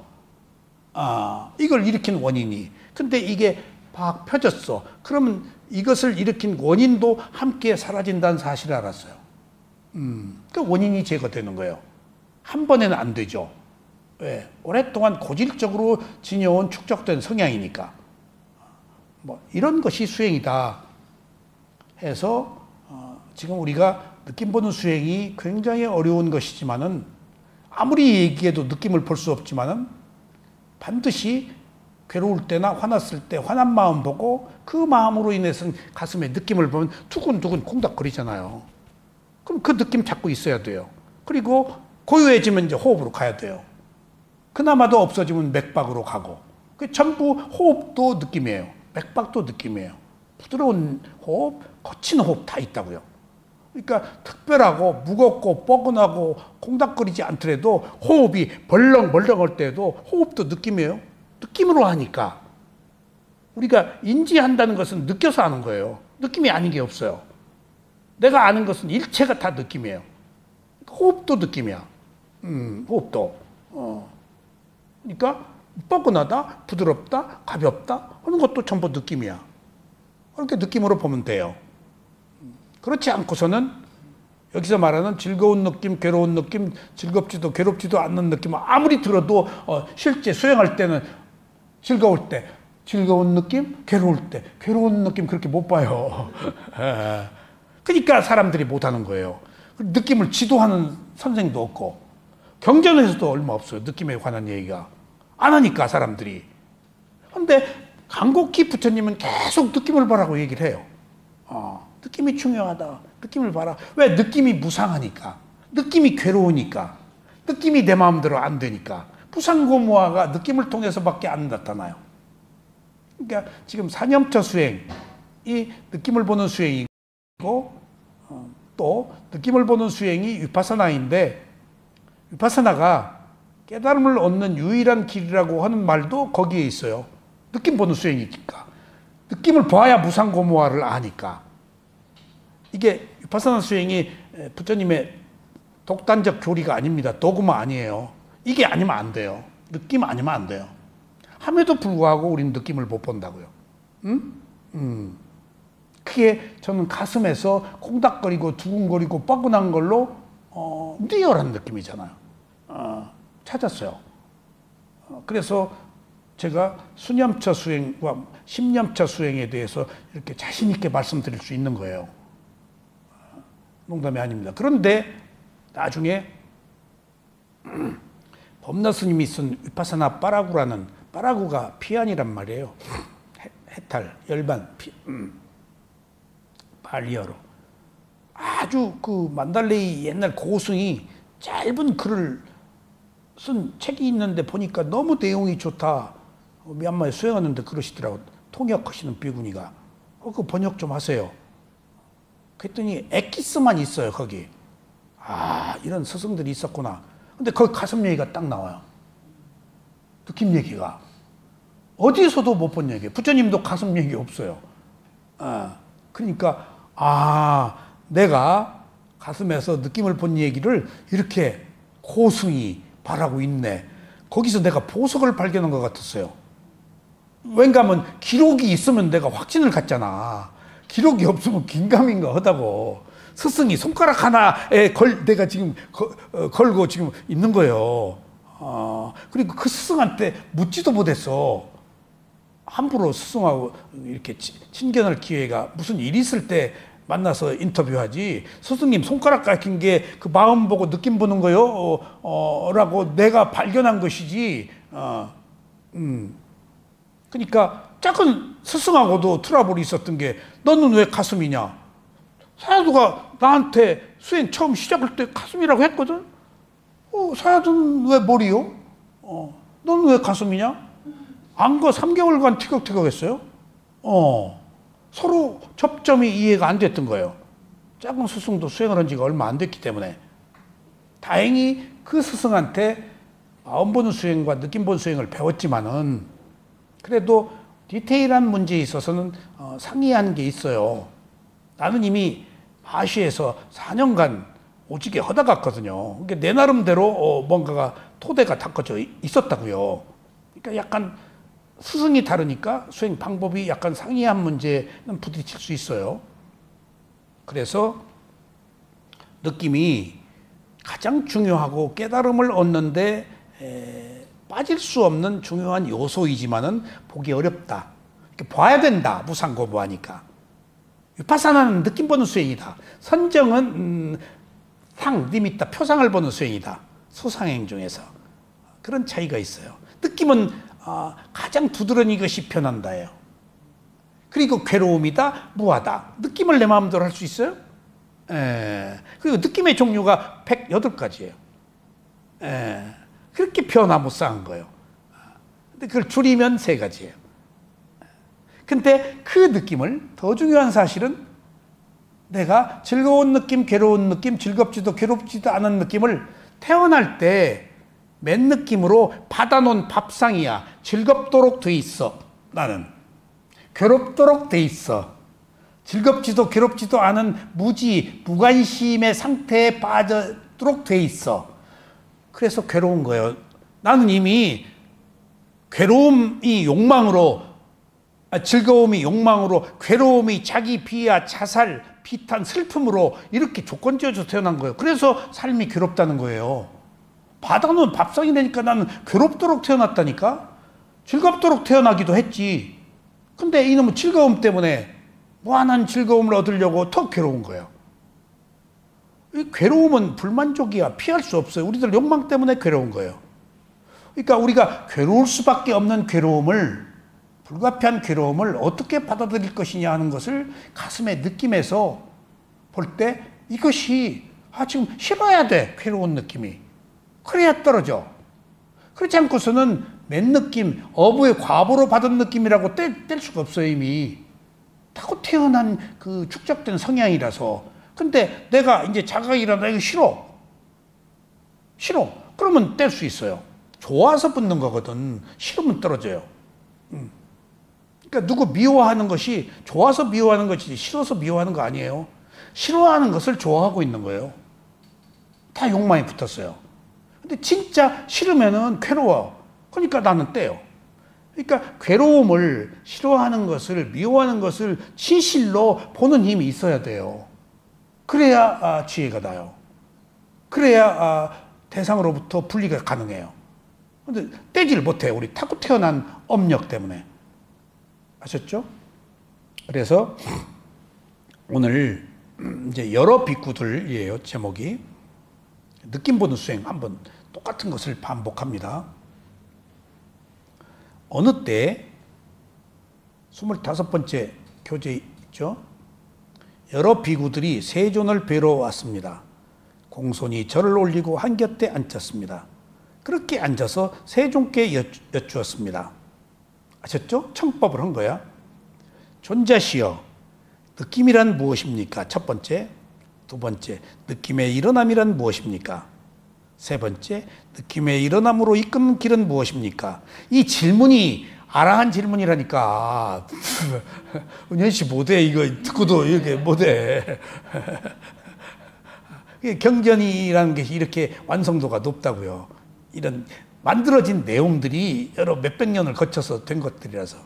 이걸 일으킨 원인이. 근데 이게 팍 펴졌어. 그러면 이것을 일으킨 원인도 함께 사라진다는 사실을 알았어요. 그 원인이 제거되는 거예요. 한 번에는 안 되죠. 왜? 오랫동안 고질적으로 지녀온 축적된 성향이니까. 뭐 이런 것이 수행이다 해서 지금 우리가 느낌 보는 수행이 굉장히 어려운 것이지만은 아무리 얘기해도 느낌을 볼 수 없지만은 반드시 괴로울 때나 화났을 때 화난 마음 보고 그 마음으로 인해서 가슴에 느낌을 보면 두근두근 콩닥거리잖아요. 그럼 그 느낌 잡고 있어야 돼요. 그리고 고요해지면 이제 호흡으로 가야 돼요. 그나마도 없어지면 맥박으로 가고. 그 전부 호흡도 느낌이에요. 맥박도 느낌이에요. 부드러운 호흡, 거친 호흡 다 있다고요. 그러니까 특별하고 무겁고 뻐근하고 콩닥거리지 않더라도 호흡이 벌렁벌렁할 때도 호흡도 느낌이에요. 느낌으로 하니까 우리가 인지한다는 것은 느껴서 하는 거예요. 느낌이 아닌 게 없어요. 내가 아는 것은 일체가 다 느낌이에요. 호흡도 느낌이야. 호흡도. 그러니까 뻐근하다, 부드럽다, 가볍다 하는 것도 전부 느낌이야. 그렇게 느낌으로 보면 돼요. 그렇지 않고서는 여기서 말하는 즐거운 느낌, 괴로운 느낌, 즐겁지도 괴롭지도 않는 느낌 아무리 들어도 실제 수행할 때는 즐거울 때 즐거운 느낌, 괴로울 때 괴로운 느낌 그렇게 못 봐요. 그러니까 사람들이 못하는 거예요. 느낌을 지도하는 선생도 없고 경전에서도 얼마 없어요. 느낌에 관한 얘기가. 안 하니까 사람들이. 그런데 간곡히 부처님은 계속 느낌을 보라고 얘기를 해요. 느낌이 중요하다. 느낌을 봐라. 왜? 느낌이 무상하니까. 느낌이 괴로우니까. 느낌이 내 마음대로 안 되니까. 부상고무화가 느낌을 통해서밖에 안 나타나요. 그러니까 지금 사념처 수행이 느낌을 보는 수행이고 또 느낌을 보는 수행이 위파사나인데 위파사나가 깨달음을 얻는 유일한 길이라고 하는 말도 거기에 있어요. 느낌 보는 수행이니까. 느낌을 봐야 무상고무화를 아니까. 이게 위파사나 수행이 부처님의 독단적 교리가 아닙니다. 도구마 아니에요. 이게 아니면 안 돼요. 느낌 아니면 안 돼요. 함에도 불구하고 우리는 느낌을 못 본다고요. 그게 저는 가슴에서 콩닥거리고 두근거리고 뻐근한 걸로 리얼한 느낌이잖아요. 찾았어요. 그래서 제가 수념차 수행과 10년차 수행에 대해서 이렇게 자신 있게 말씀드릴 수 있는 거예요. 농담이 아닙니다. 그런데 나중에 범나 스님이 쓴 위파사나 빠라구라는, 빠라구가 피안이란 말이에요. 해탈, 열반, 발리어로. 아주 그 만달레이 옛날 고승이 짧은 글을 쓴 책이 있는데 보니까 너무 내용이 좋다. 미얀마에 수행하는데 그러시더라고. 통역하시는 비구니가. 그 번역 좀 하세요. 그랬더니 엑기스만 있어요, 거기. 아, 이런 스승들이 있었구나. 근데 거기 가슴 얘기가 딱 나와요. 느낌 얘기가. 어디에서도 못 본 얘기예요. 부처님도 가슴 얘기 없어요. 그러니까, 내가 가슴에서 느낌을 본 얘기를 이렇게 고승이 말하고 있네. 거기서 내가 보석을 발견한 것 같았어요. 왠가하면 기록이 있으면 내가 확신을 갖잖아. 기록이 없으면 긴가민가 하다고. 스승이 손가락 하나에 내가 지금 걸고 지금 있는 거예요. 그리고 그 스승한테 묻지도 못했어. 함부로 스승하고 이렇게 친견할 기회가 무슨 일이 있을 때 만나서 인터뷰하지. 스승님 손가락 가낀 게 그 마음 보고 느낌 보는 거요? 라고 내가 발견한 것이지. 그러니까 작은 스승하고도 트러블이 있었던 게, 너는 왜 가슴이냐? 사야두가 나한테 수행 처음 시작할 때 가슴이라고 했거든? 사야두는 왜 머리요? 너는 왜 가슴이냐? 안거 3개월간 티격태격 했어요? 서로 접점이 이해가 안 됐던 거예요. 작은 스승도 수행을 한 지가 얼마 안 됐기 때문에. 다행히 그 스승한테 마음 보는 수행과 느낌 보는 수행을 배웠지만은, 그래도 디테일한 문제에 있어서는 상이한 게 있어요. 나는 이미 마시에서 4년간 오지게 하다 갔거든요. 그러니까 내 나름대로 뭔가가 토대가 닦아져 있었다고요. 그러니까 약간 스승이 다르니까 수행 방법이 약간 상이한 문제는 부딪힐 수 있어요. 그래서 느낌이 가장 중요하고 깨달음을 얻는데 빠질 수 없는 중요한 요소이지만은 보기 어렵다. 이렇게 봐야 된다. 무상고부하니까. 위파사나는 느낌 보는 수행이다. 선정은 니미타, 표상을 보는 수행이다. 수상행 중에서. 그런 차이가 있어요. 느낌은 가장 두드러진 것이 편한다예요. 그리고 괴로움이다, 무하다. 느낌을 내 마음대로 할 수 있어요? 그리고 느낌의 종류가 108가지예요. 그렇게 변화무쌍한 거예요. 근데 그걸 줄이면 3가지예요. 근데 그 느낌을, 더 중요한 사실은 내가 즐거운 느낌, 괴로운 느낌, 즐겁지도 괴롭지도 않은 느낌을 태어날 때 맨 느낌으로 받아놓은 밥상이야. 즐겁도록 돼 있어. 나는 괴롭도록 돼 있어. 즐겁지도 괴롭지도 않은 무관심의 상태에 빠져도록 돼 있어. 그래서 괴로운 거예요. 나는 이미 괴로움이 욕망으로, 즐거움이 욕망으로, 괴로움이 자기 비하, 자살, 비탄, 슬픔으로 이렇게 조건지어서 태어난 거예요. 그래서 삶이 괴롭다는 거예요. 받아놓은 밥상이 되니까 나는 괴롭도록 태어났다니까? 즐겁도록 태어나기도 했지. 근데 이놈은 즐거움 때문에 무한한 즐거움을 얻으려고 더 괴로운 거예요. 이 괴로움은 불만족이야. 피할 수 없어요. 우리들 욕망 때문에 괴로운 거예요. 그러니까 우리가 괴로울 수밖에 없는 괴로움을, 불가피한 괴로움을 어떻게 받아들일 것이냐 하는 것을 가슴의 느낌에서 볼 때, 이것이 지금 싫어야 돼. 괴로운 느낌이. 그래야 떨어져. 그렇지 않고서는 맨 느낌, 어부의 과보로 받은 느낌이라고 뗄 수가 없어요. 이미 타고 태어난 그 축적된 성향이라서. 근데 내가 이제 자각이 일어나, 이거 싫어. 그러면 뗄 수 있어요. 좋아서 붙는 거거든. 싫으면 떨어져요. 그러니까 누구 미워하는 것이 좋아서 미워하는 것이지 싫어서 미워하는 거 아니에요. 싫어하는 것을 좋아하고 있는 거예요. 다 욕망이 붙었어요. 근데 진짜 싫으면은 괴로워. 그러니까 나는 떼요. 그러니까 괴로움을 싫어하는 것을 미워하는 것을 진실로 보는 힘이 있어야 돼요. 그래야 지혜가 나요. 그래야 대상으로부터 분리가 가능해요. 근데 떼지를 못해요. 우리 타고 태어난 업력 때문에. 아셨죠? 그래서 오늘 이제 여러 비구들이에요. 제목이. 느낌 보는 수행 한번 똑같은 것을 반복합니다. 어느 때 25번째 교재 있죠. 여러 비구들이 세존을 뵈러 왔습니다. 공손히 절을 올리고 한곁에 앉았습니다. 그렇게 앉아서 세존께 여쭈었습니다. 아셨죠? 청법을 한 거야. 존자시여, 느낌이란 무엇입니까? 첫 번째. 두 번째, 느낌의 일어남이란 무엇입니까? 세 번째, 느낌의 일어남으로 이끄는 길은 무엇입니까? 이 질문이 아랑한 질문이라니까. 은현 씨 못해. 이거 듣고도 이렇게 못해. 경전이라는 것이 이렇게 완성도가 높다고요. 이런 만들어진 내용들이 여러 몇백 년을 거쳐서 된 것들이라서.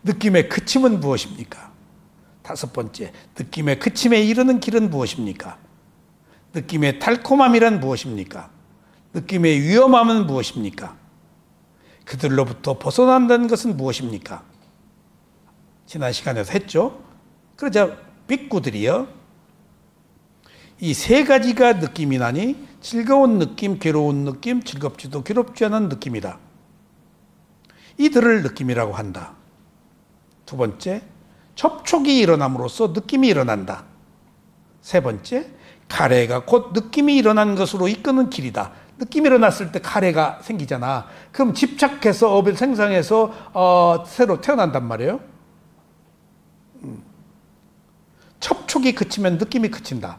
느낌의 그침은 무엇입니까? 다섯 번째, 느낌의 그침에 이르는 길은 무엇입니까? 느낌의 달콤함이란 무엇입니까? 느낌의 위험함은 무엇입니까? 그들로부터 벗어난다는 것은 무엇입니까? 지난 시간에서 했죠. 그러자 빅구들이요, 이 세 가지가 느낌이나니 즐거운 느낌, 괴로운 느낌, 즐겁지도 괴롭지 않은 느낌이다. 이들을 느낌이라고 한다. 두 번째, 접촉이 일어남으로써 느낌이 일어난다. 세 번째, 가래가 곧 느낌이 일어난 것으로 이끄는 길이다. 느낌이 일어났을 때 가래가 생기잖아. 그럼 집착해서 업을 생성해서 새로 태어난단 말이에요. 접촉이 그치면 느낌이 그친다.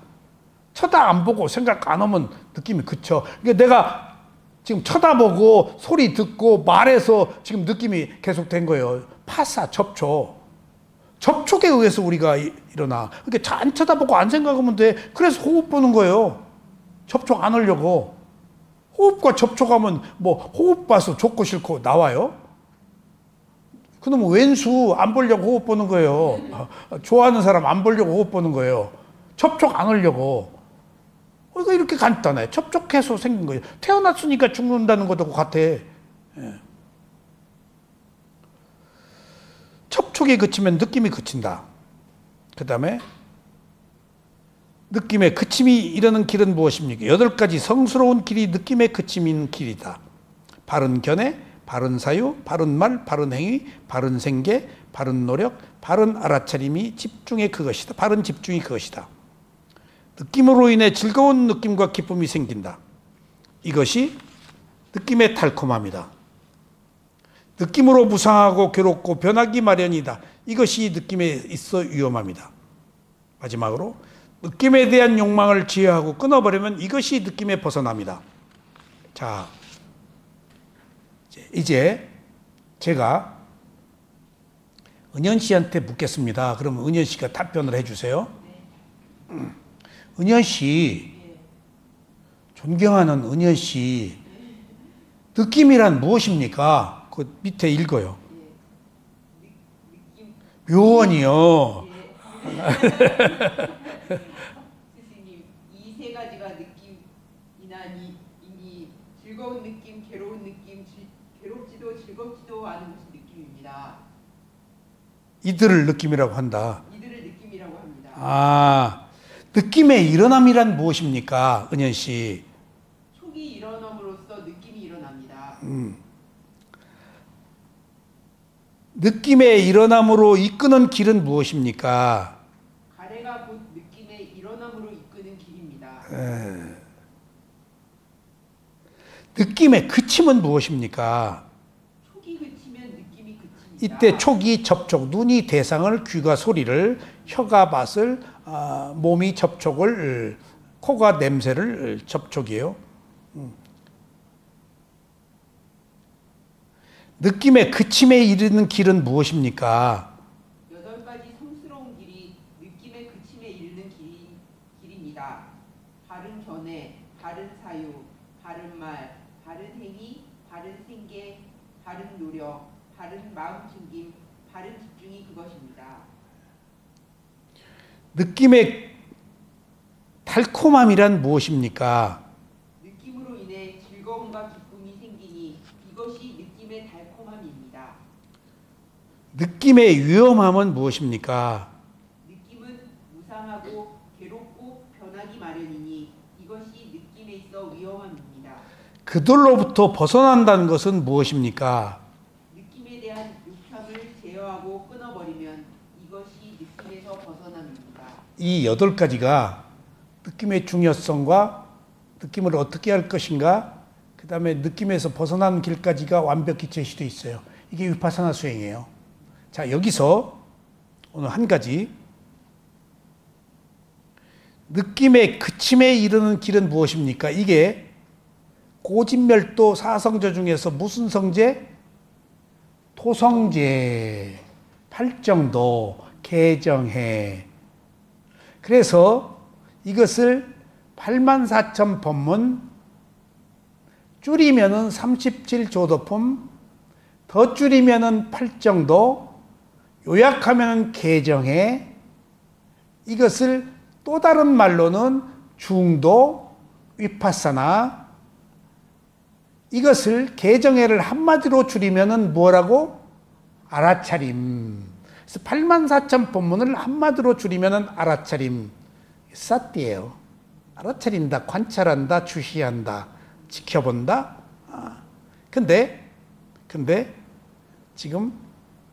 쳐다 안 보고 생각 안 하면 느낌이 그쳐. 그러니까 내가 지금 쳐다보고 소리 듣고 말해서 지금 느낌이 계속된 거예요. 파사, 접촉. 접촉에 의해서 우리가 일어나. 그러니까 안 쳐다보고 안 생각하면 돼. 그래서 호흡 보는 거예요. 접촉 안 하려고. 호흡과 접촉하면 뭐 호흡 봐서 좋고 싫고 나와요? 그놈은 왼수 안 보려고 호흡 보는 거예요. 좋아하는 사람 안 보려고 호흡 보는 거예요. 접촉 안 하려고. 그러니까 이렇게 간단해. 접촉해서 생긴 거예요. 태어났으니까 죽는다는 것도 같아. 예. 접촉이 그치면 느낌이 그친다. 그 다음에 느낌의 그침이 이르는 길은 무엇입니까? 8가지 성스러운 길이 느낌의 그침인 길이다. 바른 견해, 바른 사유, 바른 말, 바른 행위, 바른 생계, 바른 노력, 바른 알아차림이 집중의 그것이다. 바른 집중이 그것이다. 느낌으로 인해 즐거운 느낌과 기쁨이 생긴다. 이것이 느낌의 달콤함이다. 느낌으로 무상하고 괴롭고 변하기 마련이다. 이것이 느낌에 있어 위험합니다. 마지막으로 느낌에 대한 욕망을 제어하고 끊어버리면 이것이 느낌에 벗어납니다. 자, 이제 제가 은현 씨한테 묻겠습니다. 그럼 은현 씨가 답변을 해주세요. 은현 씨, 존경하는 은현 씨, 느낌이란 무엇입니까? 그 밑에 읽어요. 묘원이요. 스승님, 이 세 가지가 느낌이나 이미 즐거운 느낌, 괴로운 느낌, 괴롭지도 즐겁지도 않은 것이 느낌입니다. 이들을 느낌이라고 한다. 이들을 느낌이라고 합니다. 아, 느낌의 일어남이란 무엇입니까, 은현 씨? 촉이 일어남으로써 느낌이 일어납니다. 느낌의 일어남으로 이끄는 길은 무엇입니까? 가래가 곧 느낌의 일어남으로 이끄는 길입니다. 느낌의 그침은 무엇입니까? 촉이 그치면 느낌이 그칩니다. 이때 촉이 접촉, 눈이 대상을, 귀가 소리를, 혀가 맛을, 몸이 접촉을, 코가 냄새를 접촉이에요. 느낌의 그침에 이르는 길은 무엇입니까? 8가지 성스러운 길이 느낌의 그침에 이르는 길입니다. 바른 견해, 바른 사유, 바른 말, 바른 행위, 바른 생계, 바른 노력, 바른 마음 챙김, 바른 집중이 그것입니다. 느낌의 달콤함이란 무엇입니까? 느낌으로 인해 즐거움과 기쁨이 생기니 이것이 느낌의 달콤함입니다. 느낌의 위험함은 무엇입니까? 느낌은 무상하고 괴롭고 변하기 마련이니 이것이 느낌에 있어 위험함입니다. 그들로부터 벗어난다는 것은 무엇입니까? 느낌에 대한 욕함을 제어하고 끊어버리면 이것이 느낌에서 벗어남입니다. 이 8가지가 느낌의 중요성과 느낌을 어떻게 할 것인가, 그 다음에 느낌에서 벗어나는 길까지가 완벽히 제시되어 있어요. 이게 위파사나 수행이에요. 자, 여기서 오늘 한 가지, 느낌의 그침에 이르는 길은 무엇입니까? 이게 고진멸도 사성제 중에서 무슨 성제? 토성제, 팔정도, 개정해. 그래서 이것을 84,000법문, 줄이면은 37조도품, 더 줄이면은 팔정도, 요약하면은 개정해. 이것을 또 다른 말로는 중도, 위파사나, 이것을 개정해를 한마디로 줄이면은 뭐라고? 알아차림. 그래서 84,000법문을 한마디로 줄이면은 알아차림. 사띠예요. 알아차린다, 관찰한다, 주시한다, 지켜본다. 근데 지금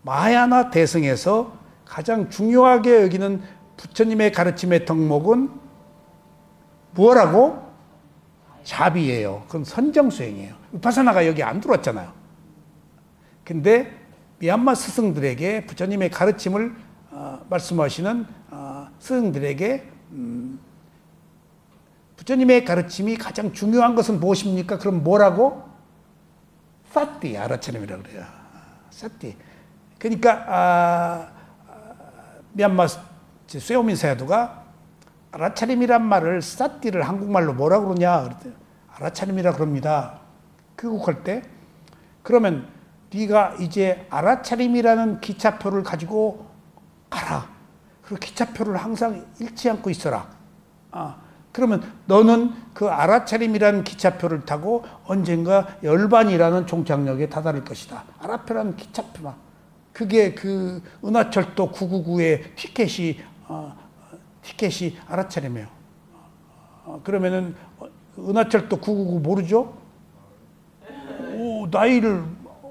마하야나 대승에서 가장 중요하게 여기는 부처님의 가르침의 덕목은 뭐라고? 자비예요. 그건 선정수행이에요. 위파사나가 여기 안 들어왔잖아요. 근데 미얀마 스승들에게 부처님의 가르침을 말씀하시는 스승들에게 부처님의 가르침이 가장 중요한 것은 무엇입니까? 그럼 뭐라고? 사띠, 알아차림이라고 그래요. 사띠. 그러니까 미얀마 쇠오민 사야두가 알아차림이란 말을 사띠를 한국말로 뭐라고 그러냐 그랬더니 알아차림이라 그럽니다. 귀국할 때 그러면 네가 이제 알아차림이라는 기차표를 가지고 가라. 그리고 기차표를 항상 잃지 않고 있어라. 그러면 너는 그 알아차림이라는 기차표를 타고 언젠가 열반이라는 종착역에 다다를 것이다. 알아표라는 기차표만. 그게 그 은하철도 999의 티켓이 알아차림이에요. 그러면은 은하철도 999 모르죠? 오, 나이를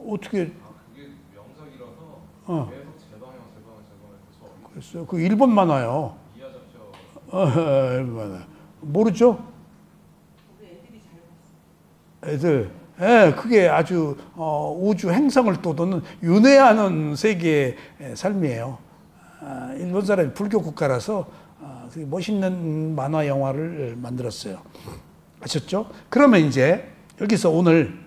어떻게? 그게 명작이라서 계속 제방해서 그랬어요. 그 일본 만화요. 일본 만화. 모르죠? 애들. 예, 그게 아주 우주 행성을 떠도는 윤회하는 세계의 삶이에요. 일본 사람이 불교 국가라서 멋있는 만화 영화를 만들었어요. 아셨죠? 그러면 이제 여기서 오늘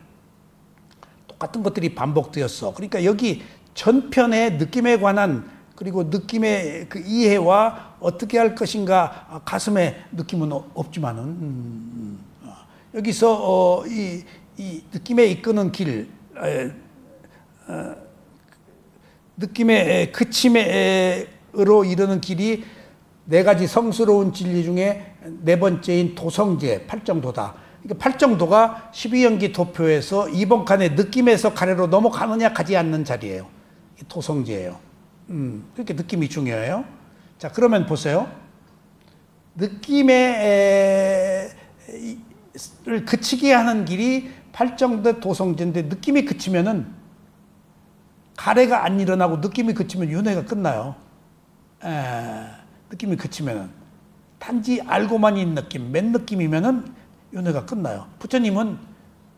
똑같은 것들이 반복되었어. 그러니까 여기 전편의 느낌에 관한 그리고 느낌의 그 이해와 어떻게 할 것인가 가슴에 느낌은 없지만은 여기서 이 느낌에 이끄는 길, 느낌의 그침으로 이르는 길이 4가지 성스러운 진리 중에 4번째인 도성제, 팔정도다. 그러니까 팔정도가 12연기 도표에서 2번 칸의 느낌에서 가래로 넘어가느냐 가지 않는 자리예요. 도성제예요. 그렇게 느낌이 중요해요. 자, 그러면 보세요. 느낌을 그치게 하는 길이 팔정도 도성제인데 느낌이 그치면은 가래가 안 일어나고 느낌이 그치면 윤회가 끝나요. 느낌이 그치면은 단지 알고만 있는 느낌, 맨 느낌이면은 윤회가 끝나요. 부처님은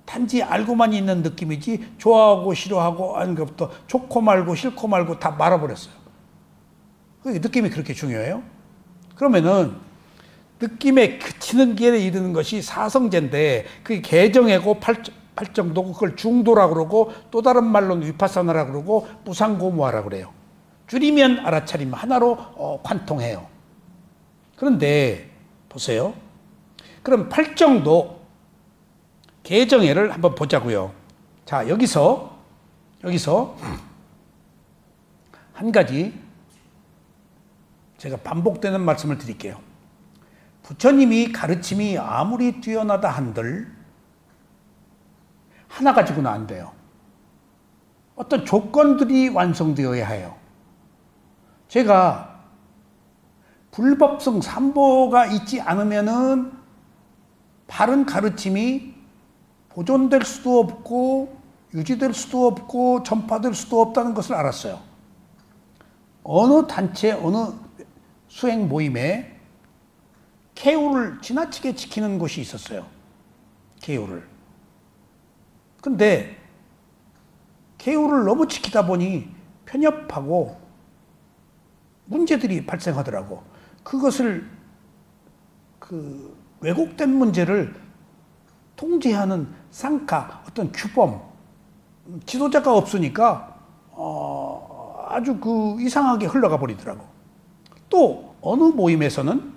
단지 알고만 있는 느낌이지 좋아하고 싫어하고 하는 것부터 좋고 말고 싫고 말고 다 말아버렸어요. 느낌이 그렇게 중요해요. 그러면은 느낌에 그치는 길에 이르는 것이 사성제인데 그게 개정해고 팔정도고 그걸 중도라고 그러고 또 다른 말로는 위파사나라고 그러고 무상고무화라고 그래요. 줄이면 알아차림 하나로 관통해요. 그런데 보세요. 그럼 팔정도 개정해를 한번 보자고요. 자, 여기서 여기서 한 가지 제가 반복되는 말씀을 드릴게요. 부처님이 가르침이 아무리 뛰어나다 한들 하나 가지고는 안 돼요. 어떤 조건들이 완성되어야 해요. 제가 불법성 삼보가 있지 않으면은 바른 가르침이 보존될 수도 없고 유지될 수도 없고 전파될 수도 없다는 것을 알았어요. 어느 단체, 어느 수행 모임에 계율을 지나치게 지키는 곳이 있었어요. 계율을. 근데 계율을 너무 지키다 보니 편협하고 문제들이 발생하더라고. 그것을 왜곡된 문제를 통제하는 상카, 어떤 규범, 지도자가 없으니까 아주 이상하게 흘러가 버리더라고. 또 어느 모임에서는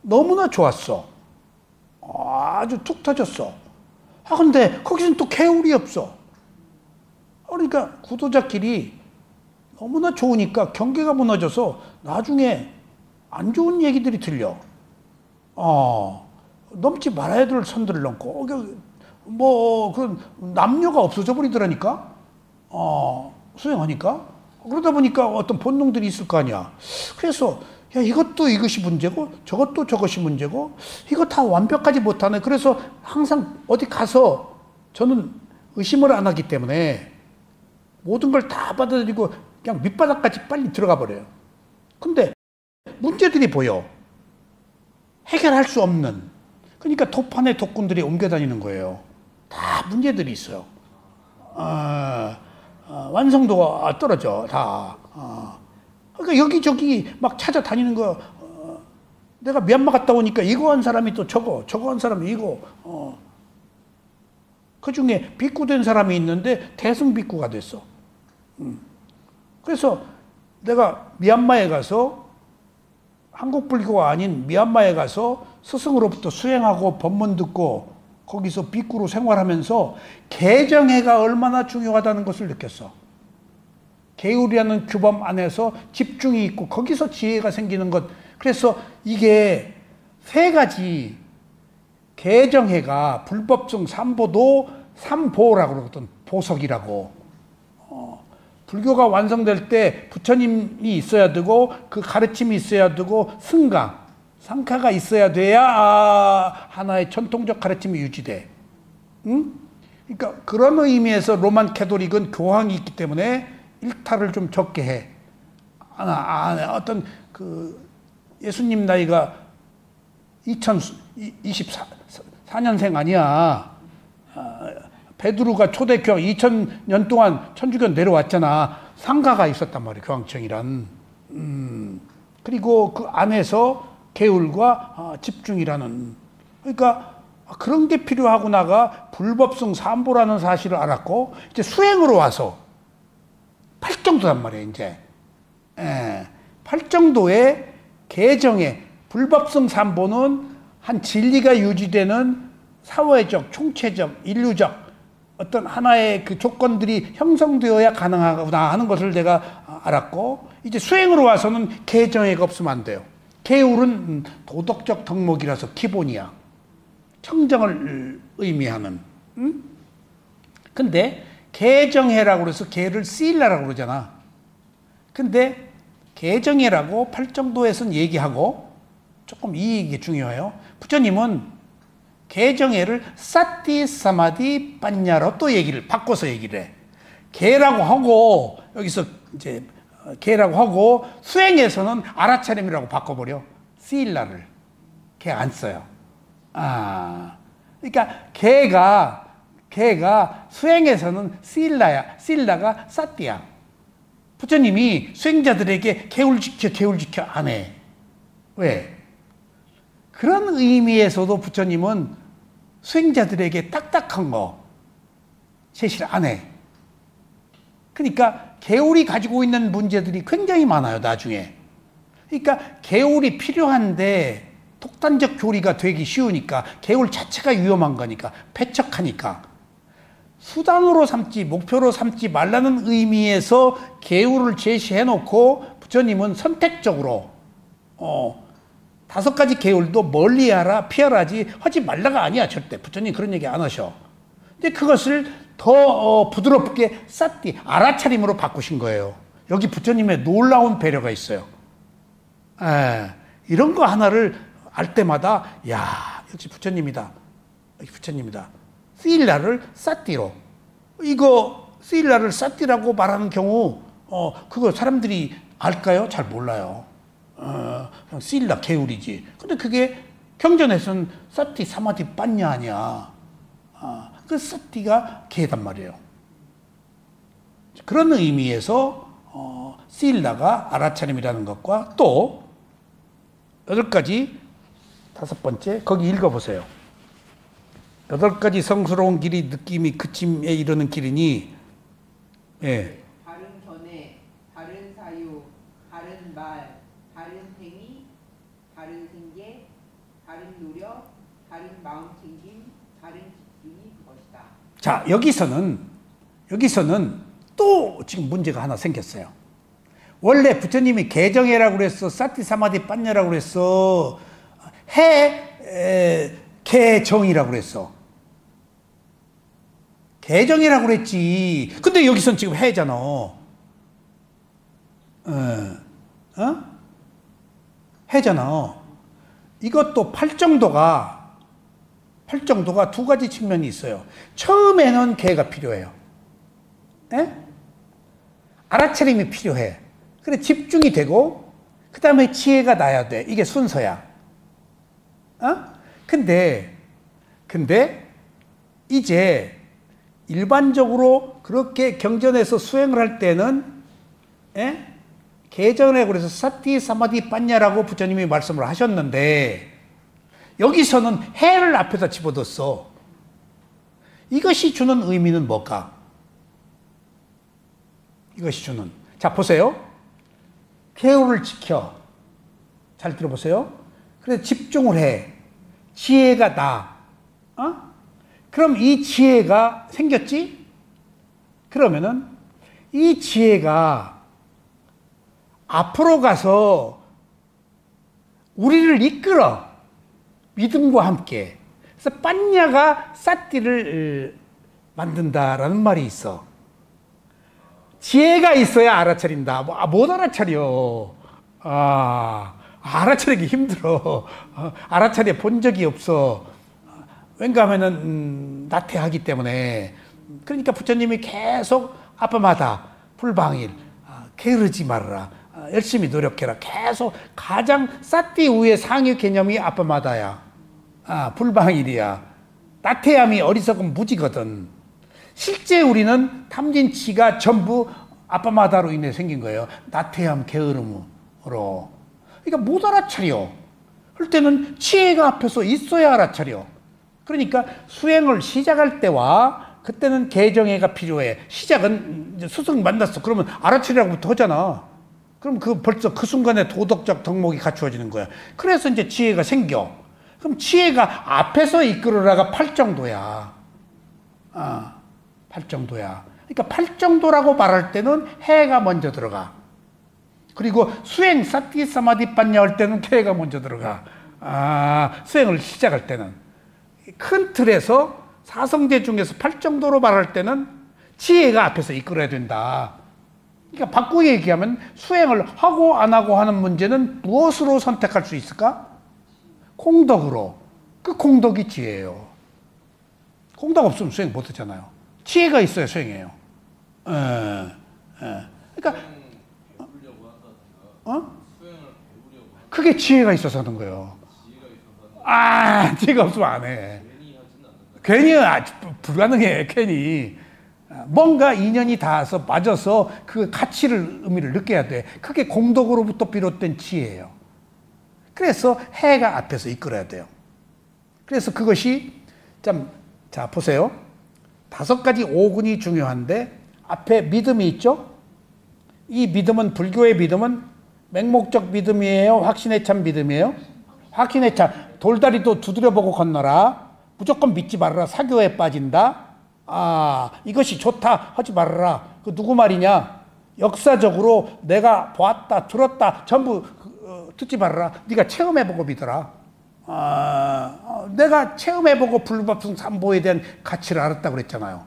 너무나 좋았어. 아주 툭 터졌어. 근데 거기서는 또 계율이 없어. 그러니까 구도자끼리 너무나 좋으니까 경계가 무너져서 나중에 안 좋은 얘기들이 들려. 넘지 말아야 될 선들을 넘고, 남녀가 없어져 버리더라니까? 수행하니까? 그러다 보니까 어떤 본능들이 있을 거 아니야. 그래서, 야, 이것이 문제고, 저것이 문제고, 이거 다 완벽하지 못하네. 그래서 항상 어디 가서 저는 의심을 안 하기 때문에 모든 걸 다 받아들이고 그냥 밑바닥까지 빨리 들어가 버려요. 근데 문제들이 보여. 해결할 수 없는. 그러니까 도판의 독군들이 옮겨다니는 거예요. 다 문제들이 있어요. 완성도가 떨어져, 다. 그러니까 여기저기 막 찾아다니는 거. 내가 미얀마 갔다 오니까 이거 한 사람이 또 저거 한 사람이 이거. 그 중에 비쿠 된 사람이 있는데 대승 비쿠가 됐어. 그래서 내가 미얀마에 가서 한국 불교가 아닌 미얀마에 가서 스승으로부터 수행하고 법문 듣고 거기서 비쿠로 생활하면서 계정해가 얼마나 중요하다는 것을 느꼈어. 계율이라는 규범 안에서 집중이 있고 거기서 지혜가 생기는 것. 그래서 이게 세 가지 계정해가 불법성 삼보도 삼보라고 그러거든. 보석이라고. 불교가 완성될 때 부처님이 있어야 되고 그 가르침이 있어야 되고 승가, 상카가 있어야 돼야 하나의 전통적 가르침이 유지돼. 응? 그러니까 그런 의미에서 로만 캐톨릭은 교황이 있기 때문에 일탈을 좀 적게 해. 어떤 예수님 나이가 2024년생 아니야. 베드로가 초대교황 2000년 동안 천주교 내려왔잖아. 상가가 있었단 말이야. 교황청이란. 그리고 그 안에서 계율과 집중이라는. 그러니까 그런 게 필요하구나가 불법성 삼보라는 사실을 알았고 이제 수행으로 와서 8정도란 말이야. 이제 8정도의 계정에 불법성 삼보는 한 진리가 유지되는 사회적, 총체적, 인류적 어떤 하나의 그 조건들이 형성되어야 가능하구나 하는 것을 내가 알았고 이제 수행으로 와서는 계정해가 없으면 안 돼요. 계율은 도덕적 덕목이라서 기본이야. 청정을 의미하는. 근데 계정해라고 그래서 계를 쓰일라라고 그러잖아. 근데 계정해라고 8정도에서는 얘기하고 조금 이 얘기 중요해요. 부처님은 계정해를 사티 사마디 빠냐로 또 얘기를 바꿔서 얘기를 해. 계라고 하고 여기서 이제 계라고 하고 수행에서는 알아차림이라고 바꿔버려. 시일라를 계 안 써요. 그러니까 계가 수행에서는 시일라야. 시일라가 사티야. 부처님이 수행자들에게 계율 지켜 안 해. 왜? 그런 의미에서도 부처님은 수행자들에게 딱딱한 거 제시를 안 해. 그러니까 계율이 가지고 있는 문제들이 굉장히 많아요, 나중에. 그러니까 계율이 필요한데 독단적 교리가 되기 쉬우니까 계율 자체가 위험한 거니까, 패척하니까. 수단으로 삼지 목표로 삼지 말라는 의미에서 계율을 제시해 놓고 부처님은 선택적으로 5가지 계율도 멀리하라 피하라지 하지 말라가 아니야. 절대 부처님 그런 얘기 안 하셔. 근데 그것을 더 부드럽게 사띠 알아차림으로 바꾸신 거예요. 여기 부처님의 놀라운 배려가 있어요. 이런 거 하나를 알 때마다 야 역시 부처님이다. 역시 부처님이다. 쓰일라를 사띠로. 이거 쓰일라를 사띠라고 말하는 경우 그거 사람들이 알까요? 잘 몰라요. 그냥 쓰일라 계율이지. 근데 그게 경전에서는 사띠 사마디 빠냐 아니야. 그 사띠가 개단 말이에요. 그런 의미에서 쓰일라가 알아차림이라는 것과 또 8가지 5번째 거기 읽어보세요. 8가지 성스러운 길이 느낌이 그침에 이르는 길이니 예. 바른 견해, 바른 사유, 바른 말, 바른 행위, 바른 생계, 바른 노력, 바른 마음 챙김, 바른 집중이 그것이다. 자 여기서는 또 지금 문제가 하나 생겼어요. 원래 부처님이 개정해라고 그랬어. 사티 사마디 빠냐라고 그랬어. 개정이라고 그랬어. 개정이라고 그랬지. 근데 여기선 지금 해잖아. 해잖아. 이것도 팔정도가 2가지 측면이 있어요. 처음에는 개가 필요해요. 에? 알아차림이 필요해. 그래 집중이 되고 그 다음에 지혜가 나야 돼. 이게 순서야. 근데 이제 일반적으로 그렇게 경전에서 수행을 할 때는 개전에 그래서 사티 사마디 빠냐라고 부처님이 말씀을 하셨는데 여기서는 해를 앞에다 집어넣었어. 이것이 주는 의미는 뭘까? 이것이 주는. 자 보세요. 계율을 지켜. 잘 들어보세요. 그래서 집중을 해. 지혜가 나. 그럼 이 지혜가 생겼지? 그러면은 이 지혜가 앞으로 가서 우리를 이끌어. 믿음과 함께. 그래서 빠냐가 사띠를 만든다라는 말이 있어. 지혜가 있어야 알아차린다. 못 알아차려. 알아차리기 힘들어. 알아차려 본 적이 없어. 왠가 하면은 나태하기 때문에. 그러니까 부처님이 계속 아빠마다 불방일 게으르지 말아라. 열심히 노력해라. 계속 가장 사띠 우의 상위 개념이 아빠마다야. 불방일이야. 나태함이 어리석은 무지거든. 실제 우리는 탐진치가 전부 아빠마다로 인해 생긴 거예요. 나태함, 게으름으로. 그러니까 못 알아차려. 그럴 때는 지혜가 앞에서 있어야 알아차려. 그러니까 수행을 시작할 때와 그때는 개정회가 필요해. 시작은 이제 스승 만났어. 그러면 알아차리라고부터 하잖아. 그럼 벌써 그 순간에 도덕적 덕목이 갖추어지는 거야. 그래서 이제 지혜가 생겨. 그럼 지혜가 앞에서 이끌으라가 8정도야. 8정도야. 그러니까 8정도라고 말할 때는 해가 먼저 들어가. 그리고 수행 사티 사마디 빠냐 할 때는 개가 먼저 들어가. 수행을 시작할 때는. 큰 틀에서 사성제 중에서 8정도로 말할 때는 지혜가 앞에서 이끌어야 된다. 그러니까 바꾸게 얘기하면 수행을 하고 안 하고 하는 문제는 무엇으로 선택할 수 있을까? 공덕으로. 그 공덕이 지혜예요. 공덕 없으면 수행 못 하잖아요. 지혜가 있어야 수행해요. 그러니까 그게 지혜가 있어서 하는 거예요. 지혜가 없으면 안 해. 괜히 불가능해. 괜히 뭔가 인연이 닿아서 맞아서 그 가치를 의미를 느껴야 돼. 그게 공덕으로부터 비롯된 지혜예요. 그래서 해가 앞에서 이끌어야 돼요. 그래서 그것이 자 보세요. 5가지 오군이 중요한데 앞에 믿음이 있죠. 이 믿음은 불교의 믿음은 맹목적 믿음이에요? 확신에 찬 믿음이에요? 확신에 찬. 돌다리도 두드려보고 건너라. 무조건 믿지 말아라. 사교에 빠진다. 이것이 좋다 하지 말아라. 그 누구 말이냐? 역사적으로 내가 보았다, 들었다, 전부 듣지 말아라. 네가 체험해보고 믿어라. 내가 체험해보고 불법성 삼보에 대한 가치를 알았다고 그랬잖아요.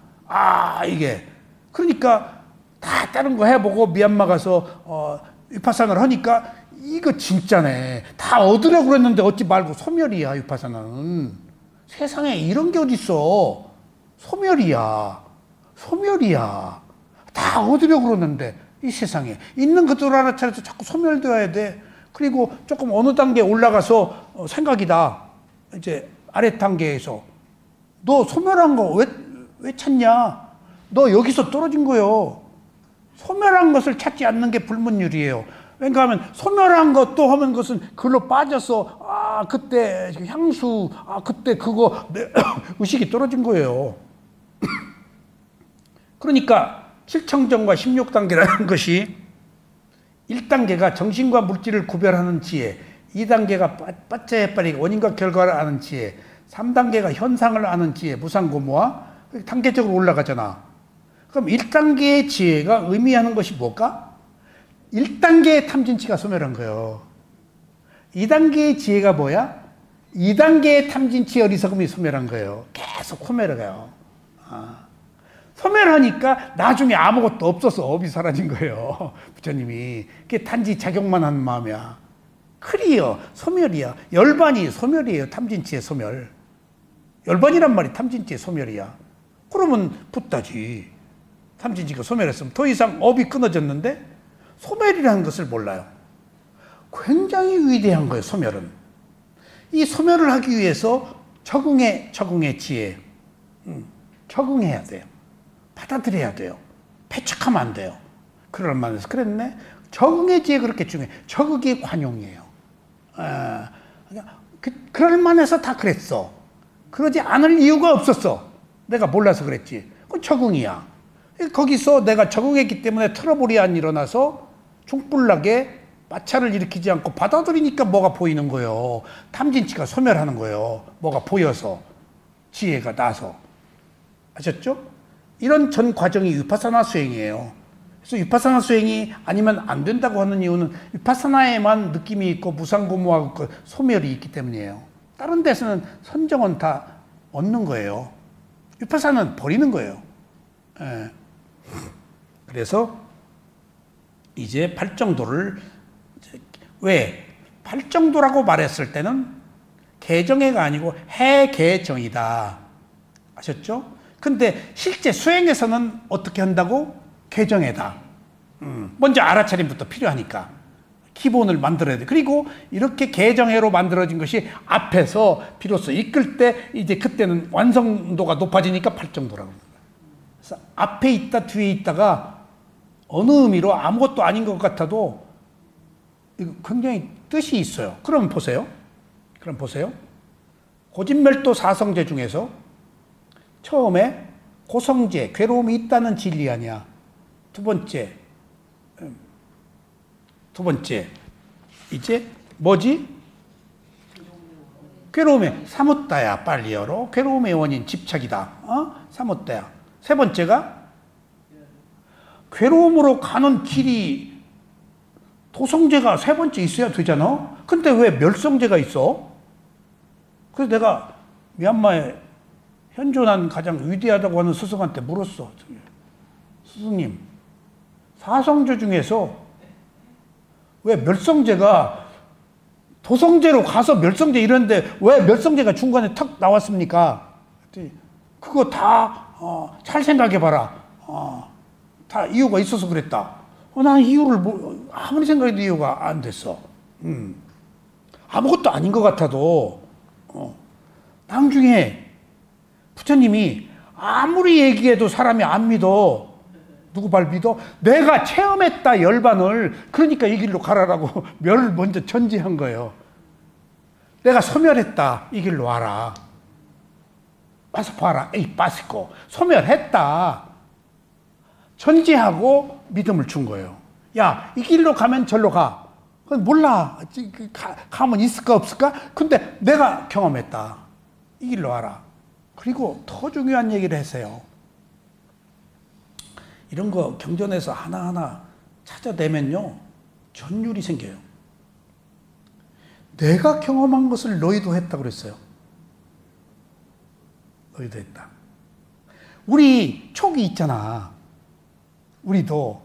이게. 그러니까 다 다른 거 해보고 미얀마 가서 위파사나를 하니까 이거 진짜네. 다 얻으려고 그랬는데 얻지 말고 소멸이야, 위파사나는. 세상에 이런 게 어딨어. 소멸이야. 다 얻으려고 그러는데 이 세상에 있는 것들 알아차려서 자꾸 소멸되어야 돼. 그리고 조금 어느 단계 올라가서 생각이다. 이제 아래 단계에서 너 소멸한 거 왜 찾냐? 너 여기서 떨어진 거요. 소멸한 것을 찾지 않는 게 불문율이에요. 왜냐하면 소멸한 것도 하면 것은 그걸로 빠져서 그때 향수 그때 그거 의식이 떨어진 거예요. 그러니까 7청정과 16단계라는 것이 1단계가 정신과 물질을 구별하는 지혜, 2단계가 빠짜해빠리 원인과 결과를 아는 지혜, 3단계가 현상을 아는 지혜, 무상고무와 단계적으로 올라가잖아. 그럼 1단계의 지혜가 의미하는 것이 뭘까? 1단계의 탐진치가 소멸한 거예요. 2단계의 지혜가 뭐야? 2단계의 탐진치 어리석음이 소멸한 거예요. 계속 소멸해가요. 소멸하니까 나중에 아무것도 없어서 업이 사라진 거예요. 부처님이. 그게 단지 작용만 하는 마음이야. 클리어, 소멸이야. 열반이 소멸이에요. 탐진치의 소멸. 열반이란 말이 탐진치의 소멸이야. 그러면 붓다지. 탐진치가 소멸했으면 더 이상 업이 끊어졌는데 소멸이라는 것을 몰라요. 굉장히 위대한 거예요, 소멸은. 이 소멸을 하기 위해서 적응의 지혜. 적응해야 돼요. 받아들여야 돼요. 패착하면 안 돼요. 그럴 만해서 그랬네. 적응의 지혜 그렇게 중요해. 적응이 관용이에요. 그럴 만해서 다 그랬어. 그러지 않을 이유가 없었어. 내가 몰라서 그랬지. 그건 적응이야. 거기서 내가 적응했기 때문에 트러블이 안 일어나서 중불나게 마찰을 일으키지 않고 받아들이니까 뭐가 보이는 거예요. 탐진치가 소멸하는 거예요. 뭐가 보여서. 지혜가 나서. 아셨죠? 이런 전 과정이 위파사나 수행이에요. 그래서 위파사나 수행이 아니면 안 된다고 하는 이유는 위파사나에만 느낌이 있고 무상고무하고 소멸이 있기 때문이에요. 다른 데서는 선정은 다 얻는 거예요. 위파사나는 버리는 거예요. 예. 그래서 이제 팔정도를 왜? 팔정도라고 말했을 때는 개정해가 아니고 해개정이다. 아셨죠? 근데 실제 수행에서는 어떻게 한다고? 개정해다. 먼저 알아차림부터 필요하니까. 기본을 만들어야 돼. 그리고 이렇게 개정해로 만들어진 것이 앞에서 비로소 이끌 때 이제 그때는 완성도가 높아지니까 팔정도라고 합니다. 그래서 앞에 있다 뒤에 있다가 어느 의미로 아무것도 아닌 것 같아도 굉장히 뜻이 있어요. 그럼 보세요. 고진멸도 사성제 중에서 처음에 고성제, 괴로움이 있다는 진리 아니야. 두 번째 이제 뭐지? 괴로움의 사뭇다야 빨리 열어. 괴로움의 원인 집착이다. 사뭇다야. 세 번째가 괴로움으로 가는 길이 도성제가 세 번째 있어야 되잖아. 근데 왜 멸성제가 있어? 그래서 내가 미얀마에 현존한 가장 위대하다고 하는 스승한테 물었어. 스승님, 사성제 중에서 왜 멸성제가 도성제로 가서 멸성제 이런데 왜 멸성제가 중간에 턱 나왔습니까? 그거 다 잘 생각해봐라. 다 이유가 있어서 그랬다. 난 이유를 아무리 생각해도 이유가 안 됐어. 아무것도 아닌 것 같아도 나중에 부처님이 아무리 얘기해도 사람이 안 믿어. 누구 말 믿어? 내가 체험했다 열반을. 그러니까 이 길로 가라라고 멸을 먼저 전제한 거예요. 내가 소멸했다. 이 길로 와라. 와서 봐라. 에이 빠스코. 소멸했다. 전제하고 믿음을 준 거예요. 야, 이 길로 가면 절로 가. 몰라. 가면 있을까 없을까? 근데 내가 경험했다. 이 길로 와라. 그리고 더 중요한 얘기를 했어요. 이런 거 경전에서 하나하나 찾아내면요, 전율이 생겨요. 내가 경험한 것을 너희도 했다 그랬어요. 너희도 했다. 우리 촉이 있잖아. 우리도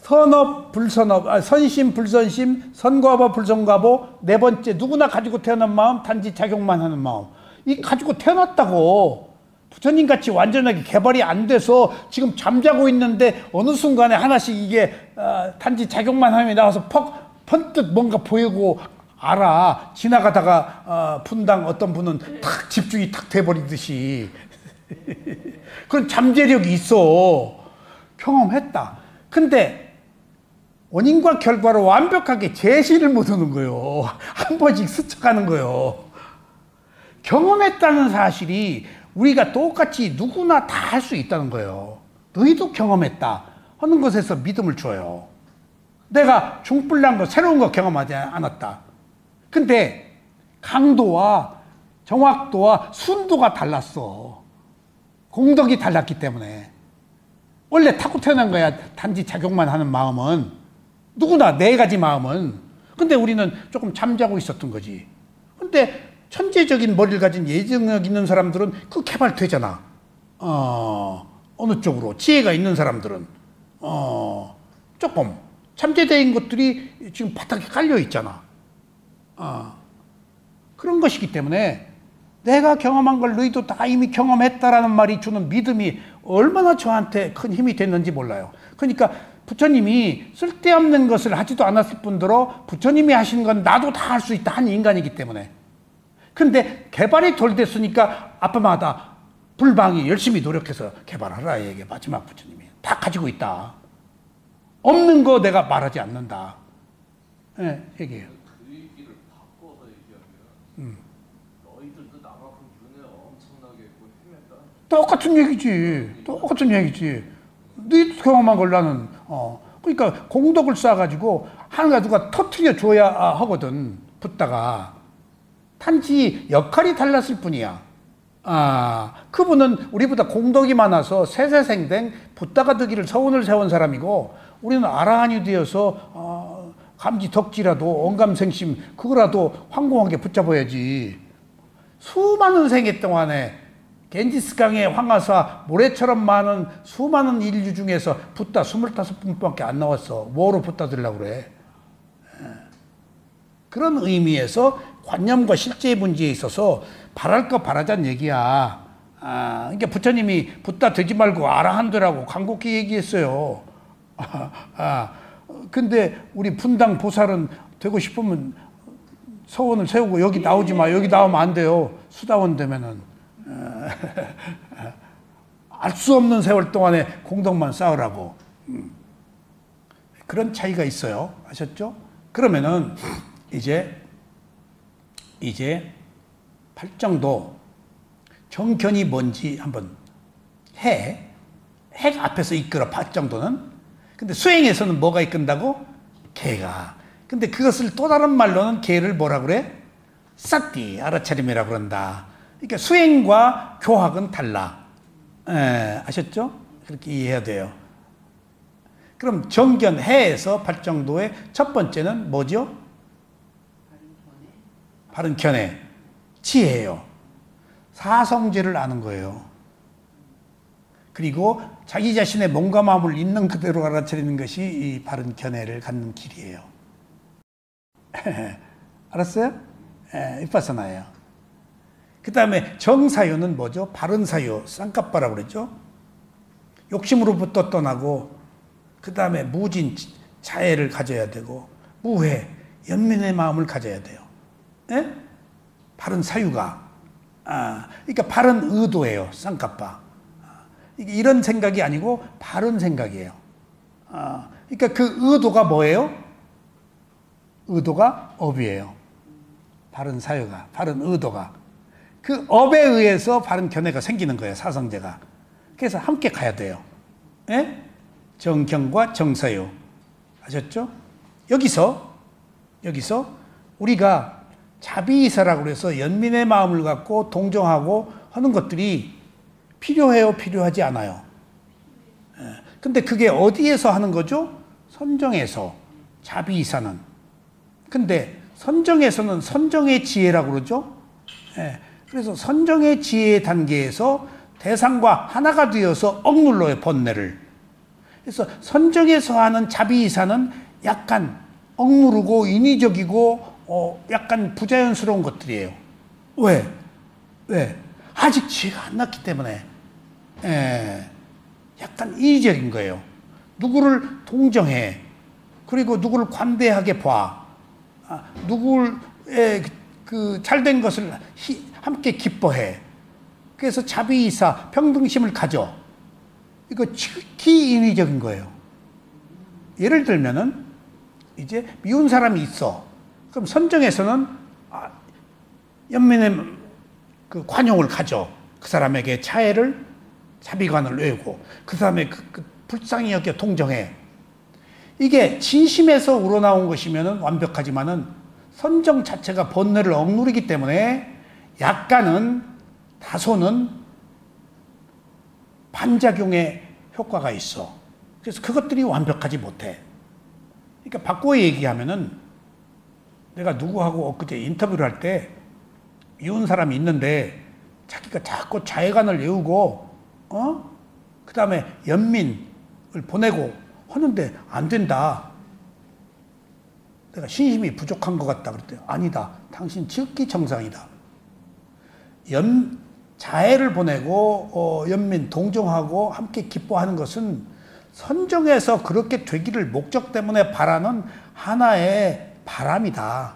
선업, 불선업, 선심, 불선심, 선과보, 불선과보, 네 번째 누구나 가지고 태어난 마음, 단지 작용만 하는 마음. 이 가지고 태어났다고 부처님 같이 완전하게 개발이 안 돼서 지금 잠자고 있는데 어느 순간에 하나씩 이게 단지 작용만 하면 나와서 번뜩 뭔가 보이고 알아. 지나가다가 분당 어떤 분은 탁 집중이 탁 돼버리듯이 그런 잠재력이 있어. 경험했다. 근데 원인과 결과를 완벽하게 제시를 못하는 거예요. 한 번씩 스쳐가는 거예요. 경험했다는 사실이 우리가 똑같이 누구나 다 할 수 있다는 거예요. 너희도 경험했다 하는 것에서 믿음을 줘요. 내가 중불난 거, 새로운 거 경험하지 않았다. 근데 강도와 정확도와 순도가 달랐어. 공덕이 달랐기 때문에. 원래 타고 태어난 거야. 단지 작용만 하는 마음은. 누구나 네 가지 마음은. 근데 우리는 조금 잠자고 있었던 거지. 근데 천재적인 머리를 가진 예정력 있는 사람들은 그 개발되잖아. 어느 쪽으로. 지혜가 있는 사람들은. 조금. 잠재된 것들이 지금 바닥에 깔려 있잖아. 그런 것이기 때문에 내가 경험한 걸 너희도 다 이미 경험했다라는 말이 주는 믿음이 얼마나 저한테 큰 힘이 됐는지 몰라요. 그러니까 부처님이 쓸데없는 것을 하지도 않았을 뿐더러 부처님이 하신 건 나도 다 할 수 있다 한 인간이기 때문에. 근데 개발이 덜 됐으니까 아빠마다 불방이 열심히 노력해서 개발하라 얘기. 마지막 부처님이 다 가지고 있다. 없는 거 내가 말하지 않는다. 네, 얘기해요. 그 얘기를 바꿔서 얘기하면 너희들도 나만큼 윤회 엄청나게 했고 헤맸다. 똑같은 얘기지. 똑같은 얘기지. 네 경험한 걸 나는 그러니까 공덕을 쌓아가지고 하나가 누가 터트려 줘야 하거든. 붓다가 단지 역할이 달랐을 뿐이야. 그분은 우리보다 공덕이 많아서 세세생댕 붓다가 되기를 서운을 세운 사람이고 우리는 아라한이 되어서 감지 덕지라도 언감생심 그거라도 황공하게 붙잡아야지. 수많은 생애 동안에 겐지스강의 황하사 모래처럼 많은 수많은 인류 중에서 붓다 25분밖에 안 나왔어. 뭐로 붓다 들려고 그래. 그런 의미에서 관념과 실제의 문제에 있어서 바랄 거 바라자는 얘기야. 그러니까 부처님이 붓다 되지 말고 아라한 되라고 간곡히 얘기했어요. 근데 우리 분당 보살은 되고 싶으면 서원을 세우고 여기 나오지 마. 여기 나오면 안 돼요. 수다원 되면은. 알 수 없는 세월 동안에 공덕만 쌓으라고. 그런 차이가 있어요. 아셨죠? 그러면은 이제 팔정도 정견이 뭔지 한번 핵 앞에서 이끌어 팔정도는. 근데 수행에서는 뭐가 이끈다고? 개가. 근데 그것을 또 다른 말로는 개를 뭐라 그래? 사띠 알아차림이라고 그런다. 그러니까 수행과 교학은 달라. 아셨죠? 그렇게 이해해야 돼요. 그럼 정견 해에서 팔정도의 첫 번째는 뭐죠? 바른 견해. 지혜예요. 사성제를 아는 거예요. 그리고 자기 자신의 몸과 마음을 있는 그대로 알아차리는 것이 이 바른 견해를 갖는 길이에요. 알았어요? 위파사나예요. 그 다음에 정사유는 뭐죠? 바른 사유, 쌍까빠라고 그랬죠? 욕심으로부터 떠나고, 그 다음에 무진, 자애를 가져야 되고, 무회, 연민의 마음을 가져야 돼요. 예? 바른 사유가. 그러니까 바른 의도예요, 쌍까빠. 이런 생각이 아니고 바른 생각이에요. 그러니까 그 의도가 뭐예요? 의도가 업이에요. 바른 사유가, 바른 의도가. 그 업에 의해서 바른 견해가 생기는 거예요, 사성제가. 그래서 함께 가야 돼요. 예? 정경과 정사유. 아셨죠? 여기서 우리가 자비이사라고 해서 연민의 마음을 갖고 동정하고 하는 것들이 필요해요, 필요하지 않아요? 예. 근데 그게 어디에서 하는 거죠? 선정에서, 자비이사는. 근데 선정에서는 선정의 지혜라고 그러죠? 예. 그래서 선정의 지혜의 단계에서 대상과 하나가 되어서 억눌러요, 번뇌를. 그래서 선정에서 하는 자비이사는 약간 억누르고 인위적이고 약간 부자연스러운 것들이에요. 왜? 아직 지혜가 안 났기 때문에. 약간 인위적인 거예요. 누구를 동정해. 그리고 누구를 관대하게 봐. 누구의 그 잘된 것을 함께 기뻐해. 그래서 자비이사, 평등심을 가져. 이거 지극히 인위적인 거예요. 예를 들면은 이제 미운 사람이 있어. 그럼 선정에서는 연민의 그 관용을 가져. 그 사람에게 자비관을 외우고 그 사람의 그 불쌍히 여겨 동정해. 이게 진심에서 우러나온 것이면은 완벽하지만은 선정 자체가 번뇌를 억누르기 때문에 약간은 다소는 반작용의 효과가 있어. 그래서 그것들이 완벽하지 못해. 그러니까 바꿔 얘기하면은 내가 누구하고 엊그제 인터뷰를 할 때 미운 사람이 있는데 자기가 자꾸 자애관을 외우고 그 다음에 연민을 보내고 하는데 안 된다. 내가 신심이 부족한 것 같다 그랬더니 아니다. 당신 지극히 정상이다. 자애를 보내고 연민, 동정하고 함께 기뻐하는 것은 선정에서 그렇게 되기를 목적 때문에 바라는 하나의 바람이다.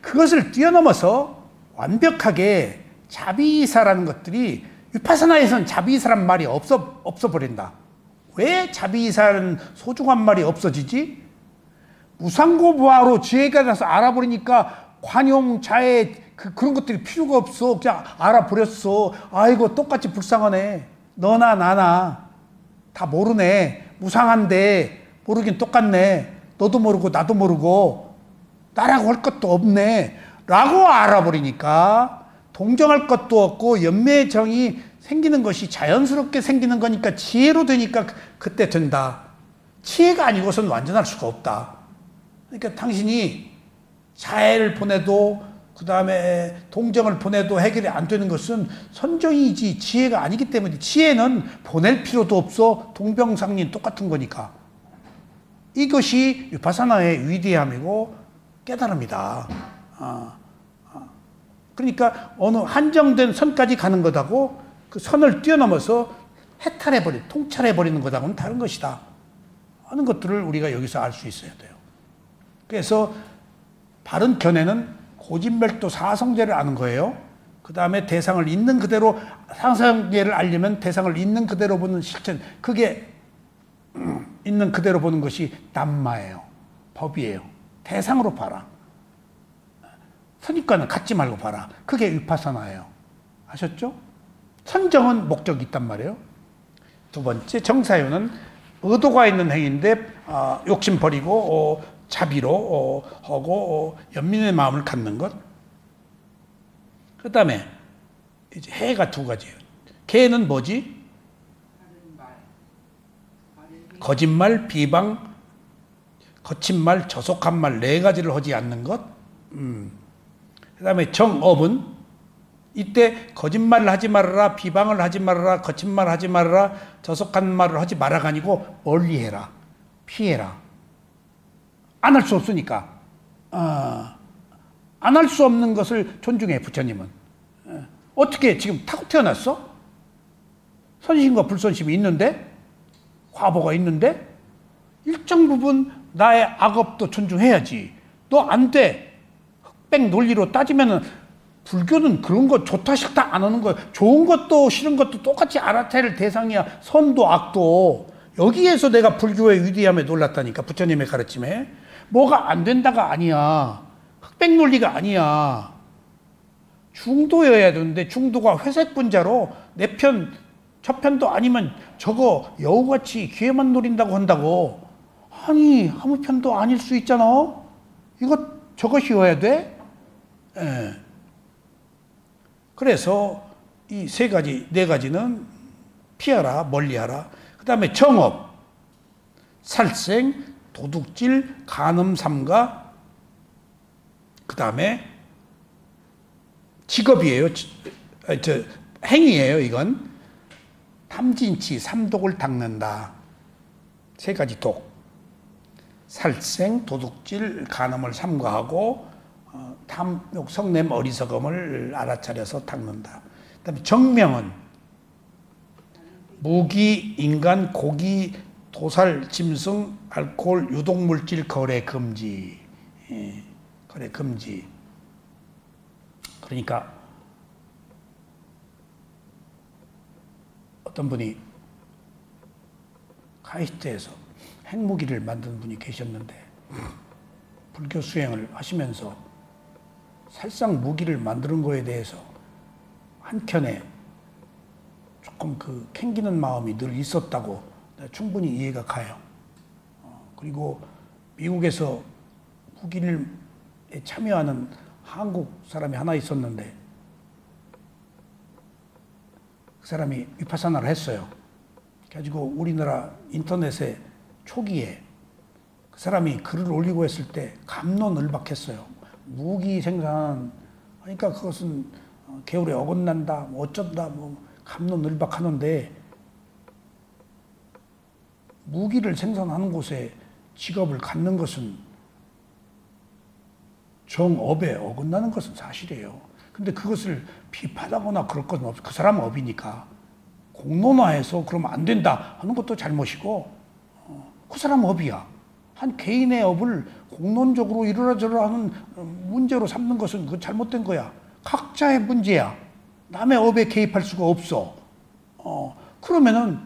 그것을 뛰어넘어서 완벽하게 자비이사라는 것들이 위파사나에서는 자비이사란 말이 없어버린다. 왜 자비이사라는 소중한 말이 없어지지? 무상고부하로 지혜가 나서 알아버리니까 관용, 자애 그런 것들이 필요가 없어. 그냥 알아버렸어. 아이고 똑같이 불쌍하네. 너나 나나 다 모르네. 무상한데 모르긴 똑같네. 너도 모르고 나도 모르고 나라고 할 것도 없네 라고 알아버리니까 동정할 것도 없고 연매의 정이 생기는 것이 자연스럽게 생기는 거니까 지혜로 되니까 그때 된다. 지혜가 아니고서는 완전할 수가 없다. 그러니까 당신이 자애를 보내도 그 다음에 동정을 보내도 해결이 안 되는 것은 선정이지 지혜가 아니기 때문에 지혜는 보낼 필요도 없어. 동병상린 똑같은 거니까. 이것이 위파사나의 위대함이고 깨달음이다. 그러니까 어느 한정된 선까지 가는 것하고 그 선을 뛰어넘어서 해탈해버리는, 통찰해버리는 것하고는 다른 것이다 하는 것들을 우리가 여기서 알 수 있어야 돼요. 그래서 바른 견해는 고진멸도 사성제를 아는 거예요. 그 다음에 대상을 있는 그대로, 사성제를 알려면 대상을 있는 그대로 보는 실천, 그게 있는 그대로 보는 것이 남마예요. 법이에요. 대상으로 봐라. 선입관은 갖지 말고 봐라. 그게 위파사나예요. 아셨죠? 선정은 목적이 있단 말이에요. 두 번째, 정사유는 의도가 있는 행위인데 욕심 버리고 자비로 하고 연민의 마음을 갖는 것. 그 다음에 이제 해가 두 가지예요. 개는 뭐지? 거짓말, 비방, 거친 말, 저속한 말 네 가지를 하지 않는 것. 그 다음에 정업은 이때 거짓말을 하지 말아라, 비방을 하지 말아라, 거친 말 하지 말아라, 저속한 말을 하지 말아가 아니고 멀리해라, 피해라. 안 할 수 없으니까. 안 할 수 없는 것을 존중해, 부처님은. 어떻게 지금 타고 태어났어? 선심과 불선심이 있는데? 과보가 있는데? 일정 부분 나의 악업도 존중해야지. 너 안 돼. 흑백 논리로 따지면은 불교는 그런 거 좋다 싫다 안 하는 거야. 좋은 것도 싫은 것도 똑같이 알아차릴 대상이야. 선도 악도. 여기에서 내가 불교의 위대함에 놀랐다니까, 부처님의 가르침에. 뭐가 안 된다가 아니야. 흑백 논리가 아니야. 중도여야 되는데 중도가 회색 분자로 내 편, 저 편도 아니면 저거 여우같이 기회만 노린다고 한다고. 아니 아무 편도 아닐 수 있잖아. 저것이어야 돼. 그래서 이 세 가지, 네 가지는 피하라, 멀리하라. 그 다음에 정업, 살생, 도둑질, 간음, 삼가, 그 다음에 직업이에요. 행위예요. 이건 탐진치, 삼독을 닦는다. 세 가지 독. 살생, 도둑질, 간음을 삼가하고 탐욕, 성냄, 어리석음을 알아차려서 닦는다. 그 다음에 정명은 무기, 인간, 고기, 도살, 짐승, 알코올, 유독물질 거래 금지. 거래 금지. 그러니까 어떤 분이 카이스트에서 핵무기를 만든 분이 계셨는데 불교 수행을 하시면서 살상 무기를 만드는 거에 대해서 한켠에 조금 그 캥기는 마음이 늘 있었다고 충분히 이해가 가요. 그리고 미국에서 무기를 참여하는 한국 사람이 하나 있었는데 그 사람이 위파사나를 했어요. 그래가지고 우리나라 인터넷에 초기에 그 사람이 글을 올리고 했을 때 갑론을박했어요. 무기 생산, 그러니까 그것은 계율에 어긋난다, 뭐 어쩐다, 뭐 갑론을박하는데 무기를 생산하는 곳에 직업을 갖는 것은 정업에 어긋나는 것은 사실이에요. 근데 그것을 비판하거나 그럴 것은 없어. 그 사람은 업이니까. 공론화해서 그러면 안 된다 하는 것도 잘못이고, 그 사람은 업이야. 한 개인의 업을 공론적으로 이러저러 하는 문제로 삼는 것은 그 잘못된 거야. 각자의 문제야. 남의 업에 개입할 수가 없어. 그러면은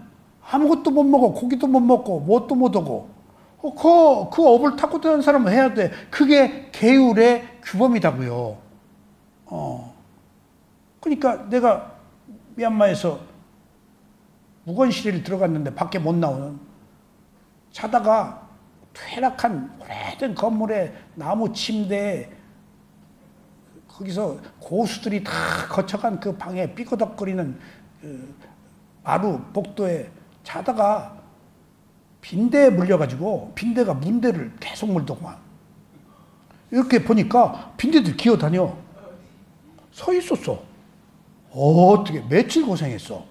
아무것도 못 먹어. 고기도 못 먹고, 뭣도 못 하고. 그 업을 타고 다니는 사람은 해야 돼. 그게 계율의 규범이다고요. 그러니까 내가 미얀마에서 묵원실에 들어갔는데 밖에 못 나오는, 자다가 퇴락한 오래된 건물에 나무 침대에 거기서 고수들이 다 거쳐간 그 방에 삐거덕거리는 그 마루 복도에 자다가 빈대에 물려가지고 빈대가 문대를 계속 물더구만. 이렇게 보니까 빈대들 기어다녀. 서 있었어. 어떻게 며칠 고생했어.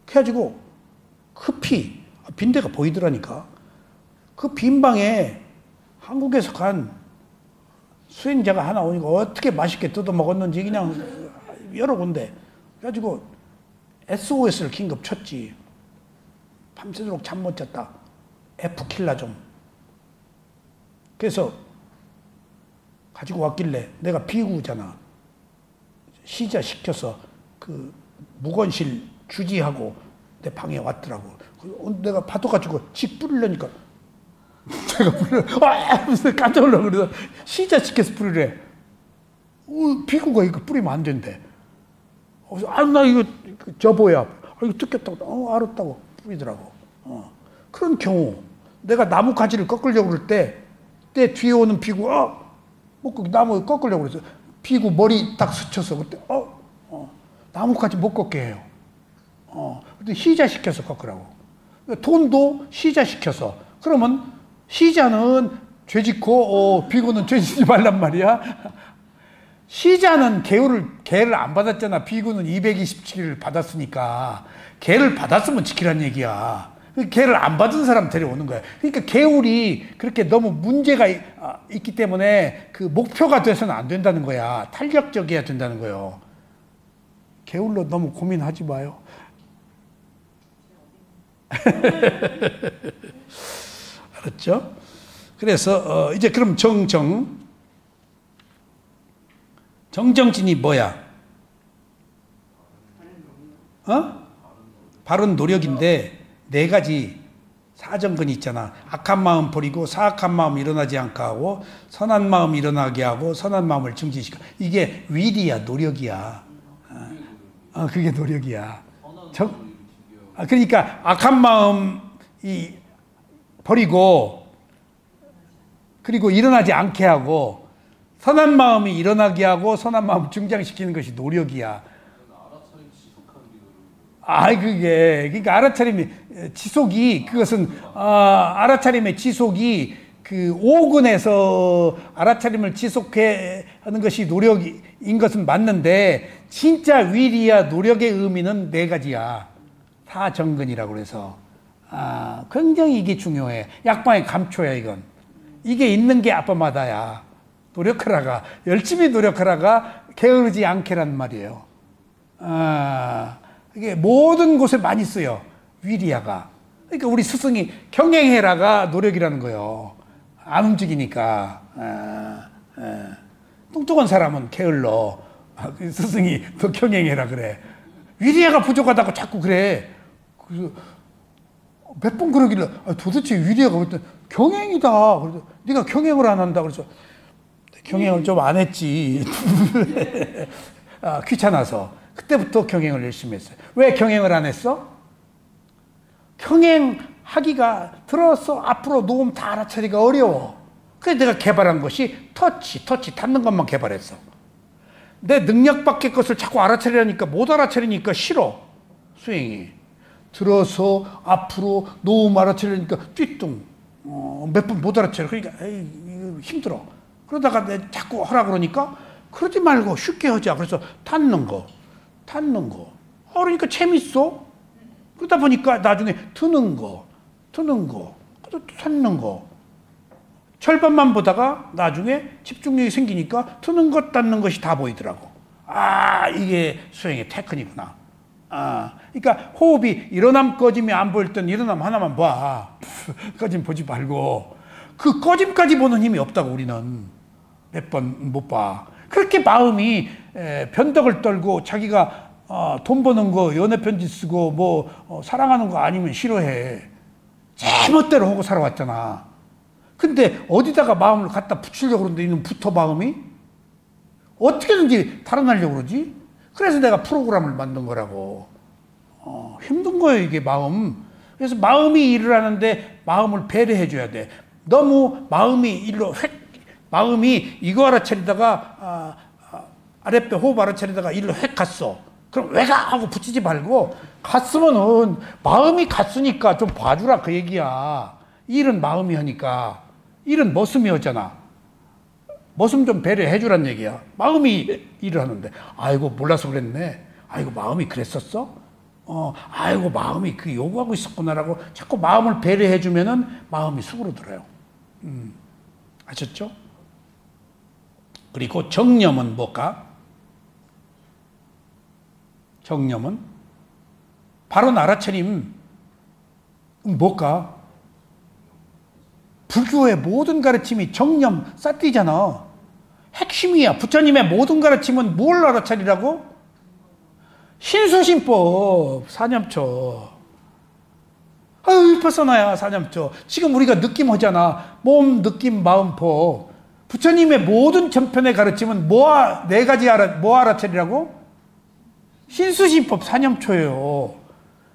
그래가지고 급히 빈대가 보이더라니까. 그 빈 방에 한국에서 간 수행자가 하나 오니까 어떻게 맛있게 뜯어 먹었는지 그냥 여러 군데. 그래가지고 SOS를 긴급 쳤지. 밤새도록 잠 못 잤다. F킬라 좀. 그래서 가지고 왔길래 내가 비구잖아. 시자 시켜서 그 묵원실 주지하고 내 방에 왔더라고. 내가 받아가지고 직 뿌리려니까 내가 무슨 깜짝 놀라. 그래서 시자 시켜서 뿌리래. 비구가 이거 뿌리면 안 된대. 나 이거 저보야. 이거 뜯겼다고. 알았다고 뿌리더라고. 그런 경우 내가 나무 가지를 꺾으려고 그럴 때 뒤에 오는 비구 나무 꺾으려고 그래서 비구 머리 딱 스쳐서 그때 나무까지 못 꺾게 해요. 근데 시자시켜서 꺾으라고. 돈도 시자시켜서. 그러면 시자는 죄짓고 비구는 죄짓지 말란 말이야. 시자는 계를 안 받았잖아. 비구는 227을 받았으니까. 계를 받았으면 지키란 얘기야. 계를 안 받은 사람 데려오는 거야. 그러니까 계율이 그렇게 너무 문제가 있기 때문에 그 목표가 돼서는 안 된다는 거야. 탄력적이어야 된다는 거예요. 계율로 너무 고민하지 마요. 알았죠? 그래서 이제 그럼 정정진이 뭐야? 바른 노력인데 네 가지 사정근이 있잖아. 악한 마음 버리고 사악한 마음 일어나지 않게 하고 선한 마음 일어나게 하고 선한 마음을 증진시켜. 이게 위리야, 노력이야. 그게 노력이야. 그러니까 악한 마음 버리고 그리고 일어나지 않게 하고 선한 마음이 일어나게 하고 선한 마음을 증장시키는 것이 노력이야. 그러니까 알아차림의 지속이, 그것은, 알아차림의 지속이 그 오근에서 알아차림을 지속해 하는 것이 노력인 것은 맞는데, 진짜 위리와 노력의 의미는 네 가지야. 사정근이라고 그래서. 굉장히 이게 중요해. 약방의 감초야, 이건. 이게 있는 게 아빠마다야. 노력하라가, 열심히 노력하라가 게으르지 않게란 말이에요. 이게 모든 곳에 많이 쓰여. 위리아가. 그러니까 우리 스승이 경행해라가 노력이라는 거예요. 안 움직이니까. 뚱뚱한 사람은 게을러. 그 스승이 더 경행해라 그래. 위리아가 부족하다고 자꾸 그래. 그래서 몇 번 그러길래 도대체 위리아가 왜 경행이다. 그래서 네가 경행을 안 한다. 그래서 경행을 좀 안 했지. 귀찮아서. 그때부터 경행을 열심히 했어요. 왜 경행을 안 했어? 경행하기가 들어서 앞으로 놓으면 다 알아차리기가 어려워. 그래서 내가 개발한 것이 터치 닿는 것만 개발했어. 내 능력 밖의 것을 자꾸 알아차리려니까 못 알아차리니까 싫어. 수행이. 들어서 앞으로 놓으면 알아차리려니까 쥐뚱. 몇 번 못 알아차려. 그러니까 이거 힘들어. 그러다가 내가 자꾸 하라 그러니까 그러지 말고 쉽게 하자. 그래서 닿는 거. 그러니까 재밌어. 그러다 보니까 나중에 드는 거, 또 닿는 거. 절반만 보다가 나중에 집중력이 생기니까 드는 것, 닿는 것이 다 보이더라고. 이게 수행의 테크닉이구나. 그러니까 호흡이 일어남 꺼짐이 안 보일 땐 일어남 하나만 봐. 꺼짐 보지 말고. 그 꺼짐까지 보는 힘이 없다고 우리는 몇 번 못 봐. 그렇게 마음이 변덕을 떨고 자기가 돈 버는 거 연애 편지 쓰고 사랑하는 거 아니면 싫어해. 제멋대로 하고 살아왔잖아. 근데 어디다가 마음을 갖다 붙이려고 그러는데 이놈 붙어 마음이 어떻게든지 달아나려고 그러지. 그래서 내가 프로그램을 만든 거라고. 힘든 거예요 이게 마음. 그래서 마음이 일을 하는데 마음을 배려해 줘야 돼. 너무 마음이 이거 알아차리다가 아랫배 호흡 알아차리다가 일로 획 갔어. 그럼 왜 가? 하고 붙이지 말고 갔으면은 마음이 갔으니까 좀 봐주라 그 얘기야. 일은 마음이 하니까. 일은 머슴이 하잖아. 머슴 좀 배려해 주란 얘기야. 마음이 일을 하는데 아이고 몰라서 그랬네. 아이고 마음이 그랬었어? 아이고 마음이 그 요구하고 있었구나라고 자꾸 마음을 배려해 주면은 마음이 수그러들어요. 아셨죠? 그리고 정념은 뭘까? 정념은 바로 알아차림. 뭘까? 불교의 모든 가르침이 정념, 사띠잖아. 핵심이야. 부처님의 모든 가르침은 뭘 알아차리라고? 신수신법, 사념처. 위파사나야, 사념처. 지금 우리가 느낌 하잖아. 몸, 느낌, 마음법. 부처님의 모든 전편의 가르침은 네 가지 뭐 알아차리라고? 신수신법, 사념초예요.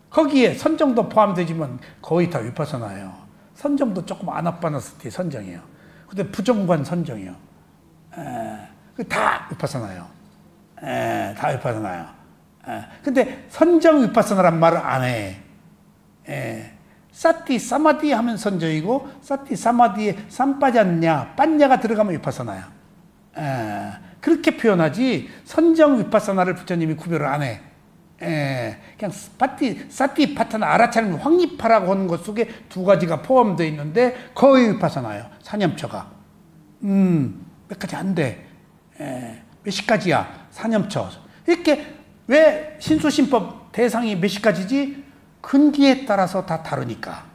거기에 선정도 포함되지만 거의 다 위파사나예요. 선정도 조금 아나빠나스티 선정이에요. 근데 부정관 선정이에요. 다 위파사나예요. 다 위파사나예요. 근데 선정 위파사나란 말을 안 해. 사티 사마디 하면 선정이고 사티 사마디에 삼빠졌냐 빤냐가 들어가면 위파사나야. 그렇게 표현하지 선정 위파사나를 부처님이 구별을 안 해. 그냥 사티 파타나 알아차림 확립하라고 하는 것 속에 두 가지가 포함되어 있는데 거의 위파사나예요. 사념처가. 몇 가지 안 돼. 몇십 가지야. 사념처. 이렇게 왜 신수신법 대상이 몇십 가지지? 근기에 따라서 다 다르니까.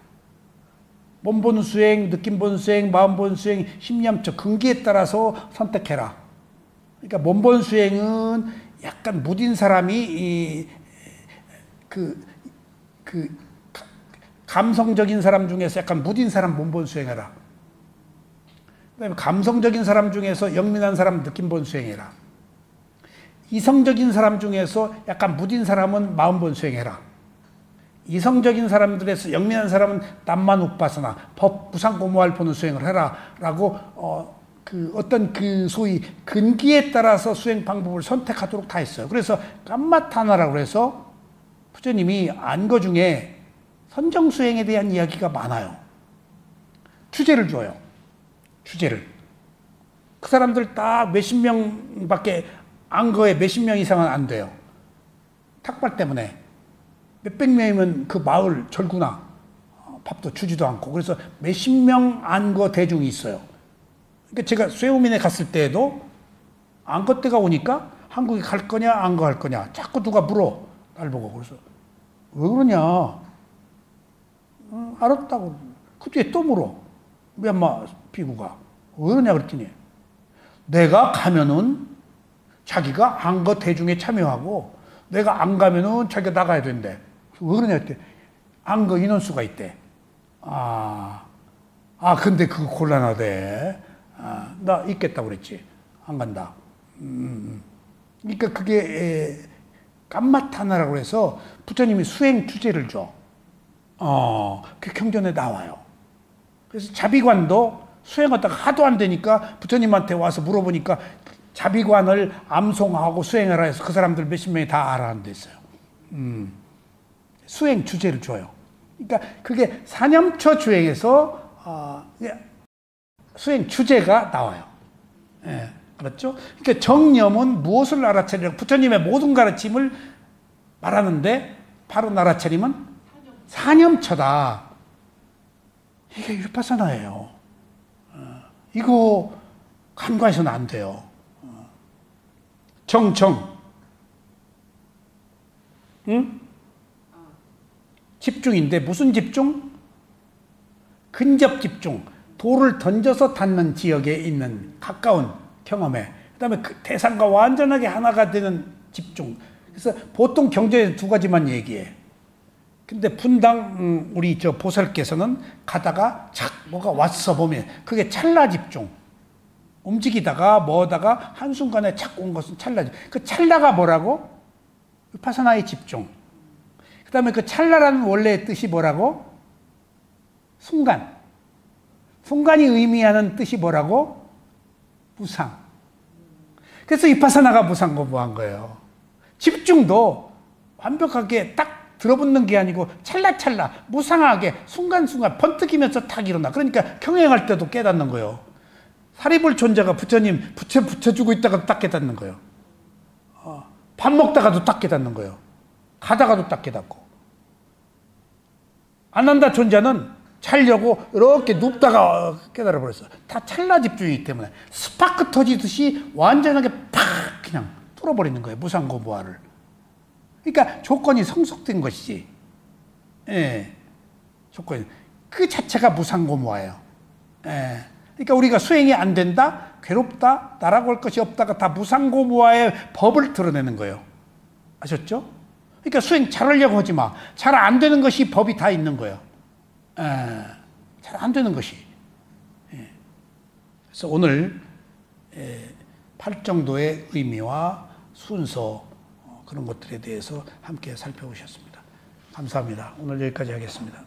몸 보는 수행, 느낌 보는 수행, 마음 보는 수행, 심념처 근기에 따라서 선택해라. 그러니까 몸 보는 수행은 약간 무딘 사람이 감성적인 사람 중에서 약간 무딘 사람 몸 보는 수행해라. 그다음에 감성적인 사람 중에서 영민한 사람 느낌 보는 수행해라. 이성적인 사람 중에서 약간 무딘 사람은 마음 보는 수행해라. 이성적인 사람들에서 영민한 사람은 남만 우파사나 법 무상고무할 보는 수행을 해라 라고 어떤 소위 근기에 따라서 수행 방법을 선택하도록 다 했어요. 그래서 깜마타나라고 해서 부처님이 안거 중에 선정수행에 대한 이야기가 많아요. 주제를 줘요. 주제를. 그 사람들 딱 몇십 명밖에 안거에 몇십 명 이상은 안 돼요. 탁발 때문에. 몇백 명이면 그 마을 절구나 밥도 주지도 않고. 그래서 몇십 명 안거 대중이 있어요. 그러니까 제가 쇠우민에 갔을 때에도 안거 때가 오니까 한국에 갈 거냐 안거 할 거냐 자꾸 누가 물어. 날 보고. 그래서 왜 그러냐. 알았다고. 그 뒤에 또 물어. 미얀마 비구가. 왜 그러냐 그랬더니 내가 가면은 자기가 안거 대중에 참여하고 내가 안 가면은 자기가 나가야 된대. 왜 그러냐 했대. 안거 인원수가 있대. 근데 그거 곤란하대. 나 있겠다고 그랬지. 안 간다. 그러니까 그게 깜마타나라고 해서 부처님이 수행 주제를 줘. 그 경전에 나와요. 그래서 자비관도 수행하다가 하도 안 되니까 부처님한테 와서 물어보니까 자비관을 암송하고 수행하라 해서 그 사람들 몇십 명이 다 알아한다 했어요. 수행 주제를 줘요. 그러니까 그게 사념처 주행에서 수행 주제가 나와요. 예, 그렇죠? 그러니까 정념은 무엇을 알아차리라고 부처님의 모든 가르침을 말하는데 바로 알아차림은 사념처다. 이게 율파사나예요. 이거 간과해서는 안 돼요. 정정. 응? 집중인데 무슨 집중? 근접 집중. 돌을 던져서 닿는 지역에 있는 가까운 경험에. 그 다음에 그 대상과 완전하게 하나가 되는 집중. 그래서 보통 경전에 두 가지만 얘기해. 근데 분당 우리 저 보살께서는 가다가 착 뭐가 왔어 보면 그게 찰나 집중. 움직이다가 뭐다가 한순간에 착 온 것은 찰나 집중. 그 찰나가 뭐라고? 위파사나의 집중. 그 다음에 그 찰나라는 원래의 뜻이 뭐라고? 순간. 순간이 의미하는 뜻이 뭐라고? 무상. 그래서 위파사나가 무상 거부한 거예요. 집중도 완벽하게 딱 들어붙는 게 아니고 찰나찰나 무상하게 순간순간 번뜩이면서 탁 일어나. 그러니까 경행할 때도 깨닫는 거예요. 사리불 존자가 부처님 붙여주고 있다가도 딱 깨닫는 거예요. 밥 먹다가도 딱 깨닫는 거예요. 가다가도 딱 깨닫고. 아난다 존자는 자려고 이렇게 눕다가 깨달아 버렸어. 다 찰나 집중이기 때문에 스파크 터지듯이 완전하게 팍 그냥 뚫어버리는 거예요. 무상고부화를. 그러니까 조건이 성숙된 것이지. 예. 조건이. 그 자체가 무상고무화예요. 예. 그러니까 우리가 수행이 안 된다, 괴롭다, 나라고 할 것이 없다가 다 무상고무화의 법을 드러내는 거예요. 아셨죠? 그러니까 수행 잘하려고 하지 마. 잘 안 되는 것이 법이 다 있는 거예요. 예. 잘 안 되는 것이. 예. 그래서 오늘 팔정도의 의미와 순서 그런 것들에 대해서 함께 살펴보셨습니다. 감사합니다. 오늘 여기까지 하겠습니다.